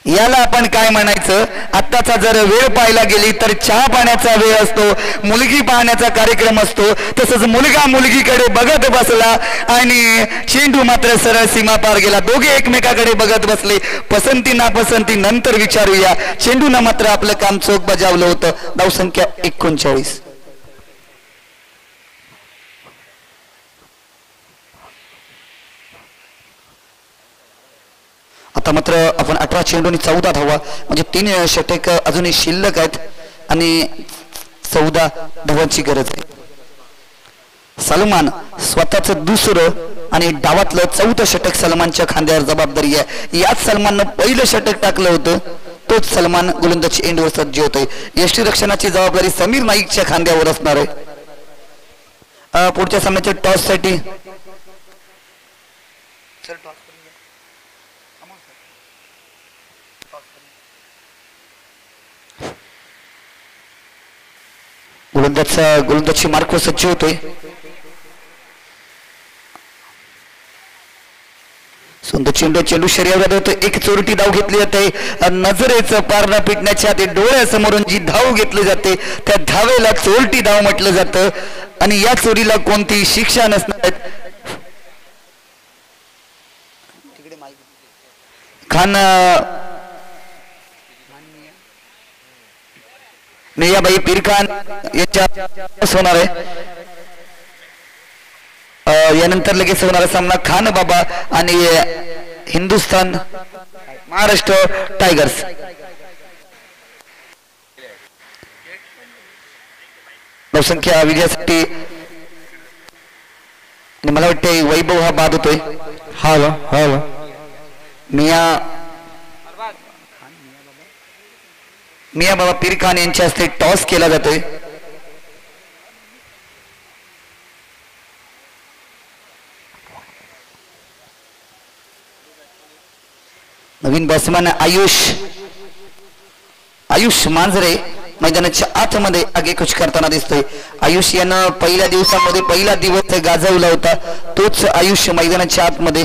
याला आपण काय म्हणायचं. आत्ताचा जर वेळ पाहायला गेली तर चहा पाण्याचा वेळ असतो, मुलगी पाहण्याचा कार्यक्रम असतो. तसंच मुलगा मुलगीकडे बघत बसला आणि चेंडू मात्र सरळ सीमा पार गेला. दोघे एकमेकाकडे बघत बसले. पसंती नापसंती नंतर विचारूया. चेंडूनं मात्र आपलं काम चोख बजावलं होतं. धावसंख्या 39. आता मात्र आपण 18 चेंडू आणि 14 धावा, म्हणजे 3 षटक अजूनही शिल्लक आहेत आणि 14 धावांची गरज आहे. सलमान स्वतःच दुसरं आणि डावातलं चौथं षटक सलमानच्या खांद्यावर जबाबदारी आहे. याच सलमाननं पहिलं षटक टाकलं होतं. तोच सलमान गोलंदाज एंडवर सज्ज होतोय. यष्टीरक्षणाची जबाबदारी समीर नाईकच्या खांद्यावर असणार आहे. पुढच्या सामन्याच्या टॉस साठी गोलंदाजची मार्कवर सज्ज होतोय. सुंदर चेंडू शरीरावर होतो. एक चोरटी धाव घेतली जाते. नजरेचं पारणं पिटण्याच्या ते डोळ्यासमोरून जी धाव घेतली जाते त्या धावेला चोरटी धाव म्हटलं जातं आणि या चोरीला कोणती शिक्षा नसणार. खान मियाबाई पीरखान यांच्या होणार आहे. यानंतर लगेच होणारा सामना खान बाबा आणि हिंदुस्थान महाराष्ट्र टायगर्स. बहुसंख्या विजयासाठी आणि मला वाटते वैभव हा बाद होतोय. हा मिया बाबा पीरखान यांच्या हस्ते टॉस केला जातोय. नवीन बॅट्समन आयुष मांजरे मैदानाच्या आतमध्ये आगेकूच करताना दिसतोय. आयुष यानं पहिल्या दिवसामध्ये पहिला दिवस गाजवला होता. तोच आयुष मैदानाच्या आतमध्ये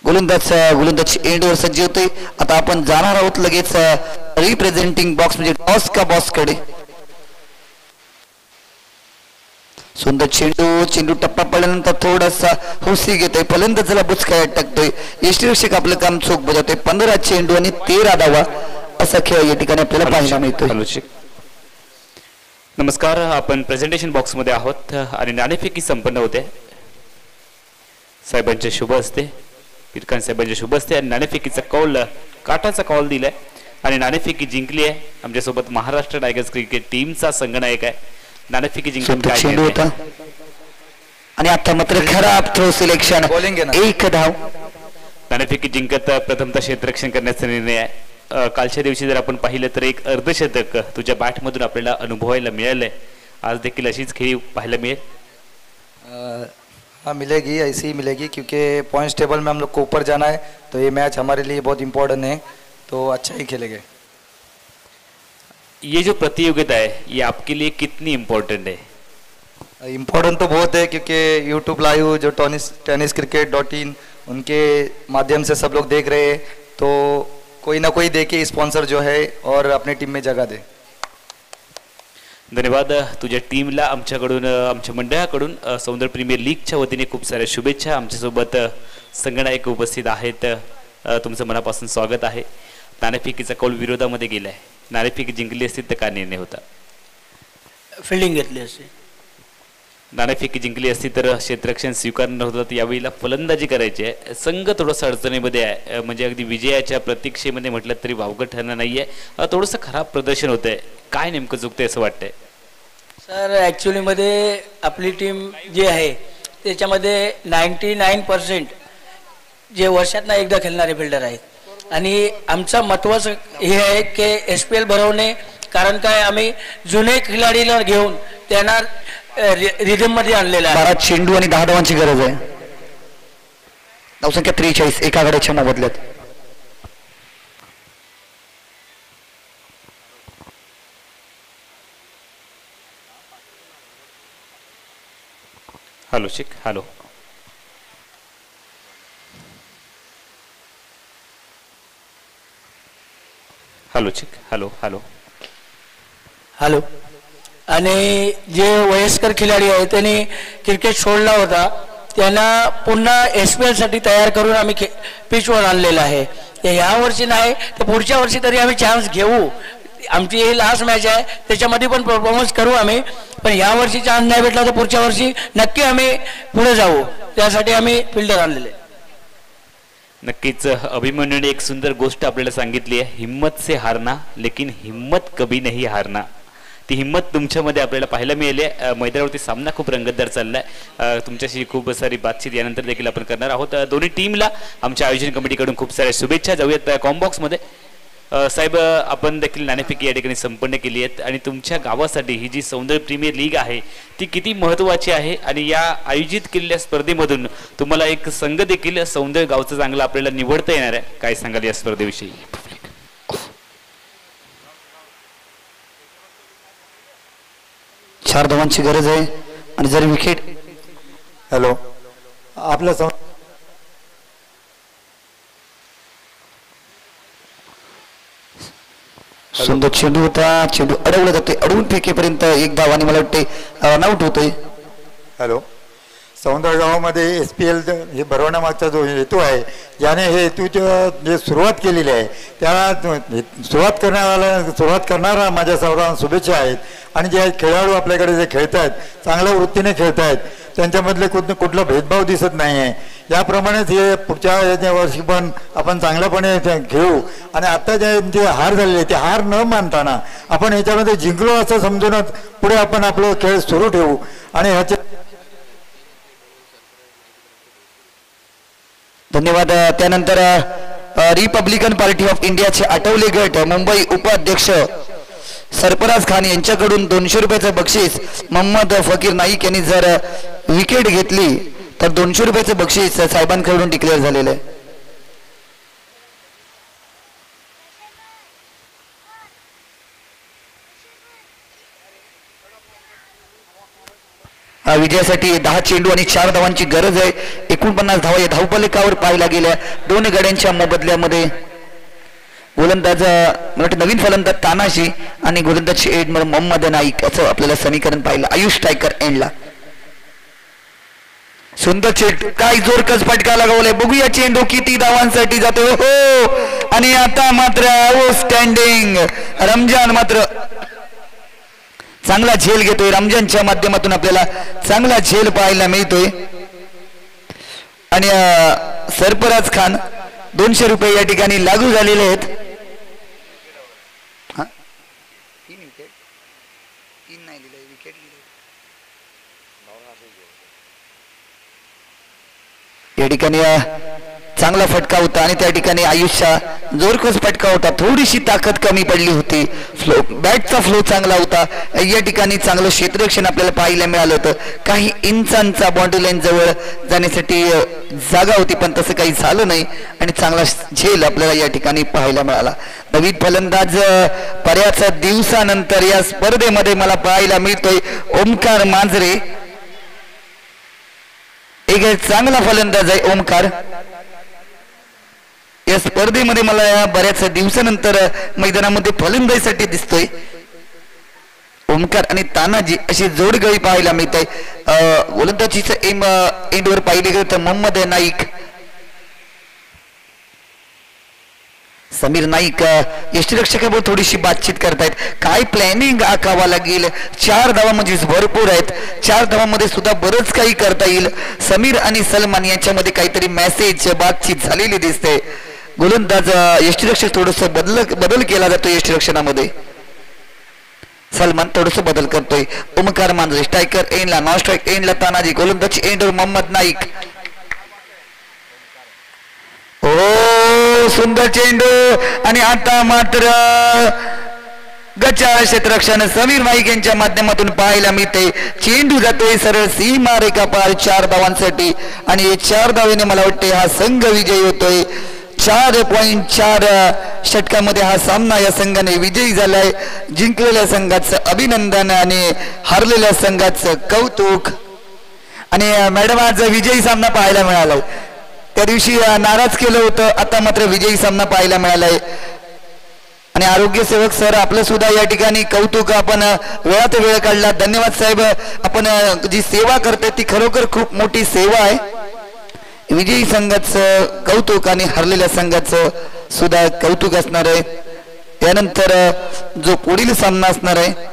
गोलंदाज एंडवर सज्ज होते. आता आपण जाणार आहोत लगेच रिप्रेझेंटिंग बॉक्स म्हणजे टॉस का बॉक्स कडे. सुंदर चेंडू टप्पा पडल्यानंतर थोडासा हुसी घेतोय. फलंदाजाला बुचकाळ्यात टाकतोय. यष्टीरक्षक आपलं काम चोख बजावतोय. 15 चेंडू आणि 13 धावा असा खेळ या ठिकाणी आपल्याला पाहायला मिळतोय. नमस्कार, आपण प्रेझेंटेशन बॉक्स मध्ये आहोत आणि नाणेफेकी संपन्न होते. साहेबांचे शुभ असते, पीरखान साहेबांचे शुभ असते आणि नाणेफेकीचा कौल काटाचा कौल दिलाय आणि नाणेफेकी जिंकली आहे. आमच्यासोबत महाराष्ट्र टायगर्स क्रिकेट टीमचा संघनायक आहे. नाणेफेकी जिंकून होता आणि आता मात्र खराब थ्रो सिलेक्शन. एक धाव. नाणेफेकी जिंकत प्रथमतः क्षेत्ररक्षण करण्याचा निर्णय आहे. कालच्या दिवशी जर आपण पाहिलं तर एक अर्धशतक तुझ्या बॅट मधून आपल्याला अनुभवायला मिळालंय. आज देखील अशीच खेळी पाहायला मिळेल. हाँ मिलेगी, ऐसी ही मिलेगी क्योंकि पॉइंट्स टेबल में हम लोग को ऊपर जाना है तो ये मैच हमारे लिए बहुत इम्पोर्टेंट है, तो अच्छा ही खेलेंगे. ये जो प्रतियोगिता है ये आपके लिए कितनी इम्पोर्टेंट है? इम्पोर्टेंट तो बहुत है क्योंकि यूट्यूब लाइव जो tenniscricket.in उनके माध्यम से सब लोग देख रहे हैं, तो कोई ना कोई देखे स्पॉन्सर जो है और अपनी टीम में जगह दे. धन्यवाद. तुझ्या टीमला आमच्याकडून आमच्या मंडळाकडून सौंदर्य प्रीमियर लीगच्या वतीने खूप साऱ्या शुभेच्छा. आमच्यासोबत संगणक उपस्थित आहेत. तुमचं मनापासून स्वागत आहे. नाणेफेकीचा कौल विरोधामध्ये गेलाय. नाणेफेकी जिंकली असती तर काय निर्णय होता? फिल्डिंग घेतली असती. नाणेफेकी जिंकली असती तर क्षेत्ररक्षण स्वीकारणार होतं. तर यावेळेला फलंदाजी करायची आहे. संघ थोडंसं अडचणीमध्ये आहे. म्हणजे अगदी विजयाच्या प्रतीक्षेमध्ये म्हटलं तरी वावगं ठरणं नाहीये. थोडंसं खराब प्रदर्शन होतंय. काय नेमकं चुकतंय असं वाटतंय? सर ॲक्च्युलीमध्ये आपली टीम जी आहे त्याच्यामध्ये 99% जे वर्षातनं एकदा खेळणारे फिल्डर आहेत आणि आमचं महत्त्वाचं हे आहे की SPL भरवणे. कारण काय आम्ही जुने खिलाडीला घेऊन त्यांना रिदम मध्ये आणलेला आहे. 12 चेंडू आणि 10 धावांची गरज आहे. धावसंख्या 43 एका गड्याच्या मोबदल्यात. हॅलो शिक. हॅलो हॅलो शिक. Hello hello hello. आणि जे वयस्कर खिलाडी आहेत त्यांनी क्रिकेट सोडला होता त्यांना पुन्हा SPL साठी तयार करून आम्ही पिचवर आणलेलं आहे. ह्या वर्षी नाही तर पुढच्या वर्षी तरी आम्ही चान्स घेऊ. आमची ही लास्ट मॅच आहे त्याच्यामध्ये पण परफॉर्मन्स करू आम्ही. पण या वर्षी चान्स नाही भेटला तर पुढच्या वर्षी नक्की आम्ही पुढे जाऊ. त्यासाठी आम्ही फिल्डर आणलेले. नक्कीच अभिमन्यूने एक सुंदर गोष्ट आपल्याला सांगितली आहे. हिम्मत से हारना लेकिन हिम्मत कभी नहीं हारना. ती हिंमत तुमच्यामध्ये आपल्याला पाहायला मिळाली आहे. मैदानावरती सामना खूप रंगतदार चाललाय. तुमच्याशी खूप सारी बातचीत यानंतर देखील आपण करणार आहोत. दोन्ही टीमला आमच्या आयोजन कमिटीकडून खूप साऱ्या शुभेच्छा. जाऊयात कॉम्बॉक्समध्ये. साहेब, आपण देखील नाणेफेकी या ठिकाणी संपन्न केली आहेत आणि तुमच्या गावासाठी ही जी सौंदर्य प्रीमियर लीग आहे ती किती महत्त्वाची आहे आणि या आयोजित केलेल्या स्पर्धेमधून तुम्हाला एक संघ देखील सौंदर्य गावचा चांगला आपल्याला निवडता येणार आहे, काय सांगाल या स्पर्धेविषयी? 4 धावांची गरज आहे आणि जर विकेट हॅलो आपल्या सुंदर चेंडू होता, चेंडू अडवला जाते, अडवून फेकेपर्यंत 1 धाव आणि मला वाटते रनआउट होतोय. हॅलो सौंदर्य गावामध्ये SPL हे भरवण्यामागचा जो हेतू आहे, ज्याने हे हेतूचं जे सुरुवात केलेली आहे त्याला सुरुवात करणारा माझ्या सर्वांना शुभेच्छा आहेत. आणि जे खेळाडू आपल्याकडे जे खेळत आहेत, चांगल्या वृत्तीने खेळत आहेत, त्यांच्यामधले कुठला भेदभाव दिसत नाही आहे. याप्रमाणेच हे पुढच्या वर्षी पण आपण चांगल्यापणे खेळू. आणि आत्ता जे हार झालेले ते हार न मानताना आपण ह्याच्यामध्ये जिंकलो असं समजूनच पुढे आपण आपलं खेळ सुरू ठेवू. आणि ह्याच्या धन्यवाद. त्यानंतर रिपब्लिकन पार्टी ऑफ इंडियाचे आठवले गट मुंबई उपाध्यक्ष सरफराज खान यांच्याकडून 200 रुपयाचं बक्षीस मोहम्मद फकीर नाईक यांनी जर विकेट घेतली तर 200 रुपयाचं बक्षीस साहेबांकडून डिक्लेअर झालेलं आहे. विजयासाठी 10 चेंडू आणि 4 धावांची गरज आहे. 49 धावा या धावफलकावर पाहायला गेल्या. 2 गड्यांच्या मोबदल्यामध्ये गोलंदाज नवीन फलंदाज तानाजी आणि गोलंदाज एड मोहम्मद नाईक असं आपल्याला समीकरण पाहिलं. आयुष टायकर एंडला सुंदर चेंडू, काय जोरकस फटका लगावलाय. बघूया चेंडू किती धावांसाठी जातो. हो आणि आता मात्र आउटस्टँडिंग रमजान मात्र चांगला झेल घेतोय. रमजानच्या माध्यमातून आपल्याला चांगला झेल पाहायला मिळतोय. आणि सरफराज खान 200 रुपये या ठिकाणी लागू झालेले आहेत. या ठिकाणी चांगला फटका होता आणि त्या ठिकाणी आयुष्या जोरकस फटका होता. थोडीशी ताकद कमी पडली होती. बॅटचा फ्लो चांगला होता. या ठिकाणी चांगलं क्षेत्ररक्षण आपल्याला पाहायला मिळालं होतं. काही इंचांचा बाउंड्री लाईन जवळ जाण्यासाठी जागा होती पण तसं काही झालं नाही आणि चांगला झेल आपल्याला या ठिकाणी पाहायला मिळाला. नवीन फलंदाज बऱ्याच दिवसानंतर या स्पर्धेमध्ये मला पाहायला मिळतोय ओमकार मांजरे. एक चांगला फलंदाज आहे ओमकार. या स्पर्धेमध्ये मला बऱ्याच दिवसानंतर मैदानामध्ये फलंदाजीसाठी दिसतोय. ओमकार आणि तानाजी अशी जोडगळी पाहायला मिळते. गोलंदाजीचं एंडवर पाहिले गेलं तर मोहम्मद नाईक, समीर नाईक यष्टीरक्षकाबरोबर थोडीशी बातचीत करतायत. काय प्लॅनिंग आखावा लागेल. 4 धावा म्हणजे भरपूर आहेत. 4 धावांमध्ये सुद्धा बरंच काही करता येईल. समीर आणि सलमान यांच्यामध्ये काहीतरी मेसेज बातचीत झालेली दिसते. गोलंदाज यष्टीरक्षक थोडस बदल केला जातो. यष्टीरक्षणामध्ये सलमान थोडस बदल करतोय. ओमकार मांजरे स्ट्रायकर एंडला, नॉन स्ट्राईक एंडला तानाजी, गोलंदाज एंडवर मोहम्मद नाईक. ओ सुंदर चेंडू आणि आता मात्र गच्चा क्षेत्ररक्षण समीर नाईक यांच्या माध्यमातून पाहायला मिळते. चेंडू जातोय सरळ सीमा रेखा पार 4 धावांसाठी आणि 4 धावेने मला वाटते हा संघ विजयी होतोय. 4.4 षटकामध्ये हा सामना या संघाने विजयी झालाय. जिंकलेल्या संघाचं अभिनंदन आणि हारलेल्या संघाचं कौतुक. आणि मॅडम आज विजयी सामना पाहायला मिळालाय. त्या दिवशी नाराज केलं होतं, आता मात्र विजयी सामना पाहायला मिळालाय. आणि आरोग्य सेवक सर आपलं सुद्धा या ठिकाणी कौतुक. आपण वेळात वेळ काढला. धन्यवाद साहेब. आपण जी सेवा करते ती खरोखर खूप मोठी सेवा आहे. विजयी संघाचं कौतुक आणि हरलेल्या संघाचं सुद्धा कौतुक असणार आहे. त्यानंतर जो पुढील सामना असणार आहे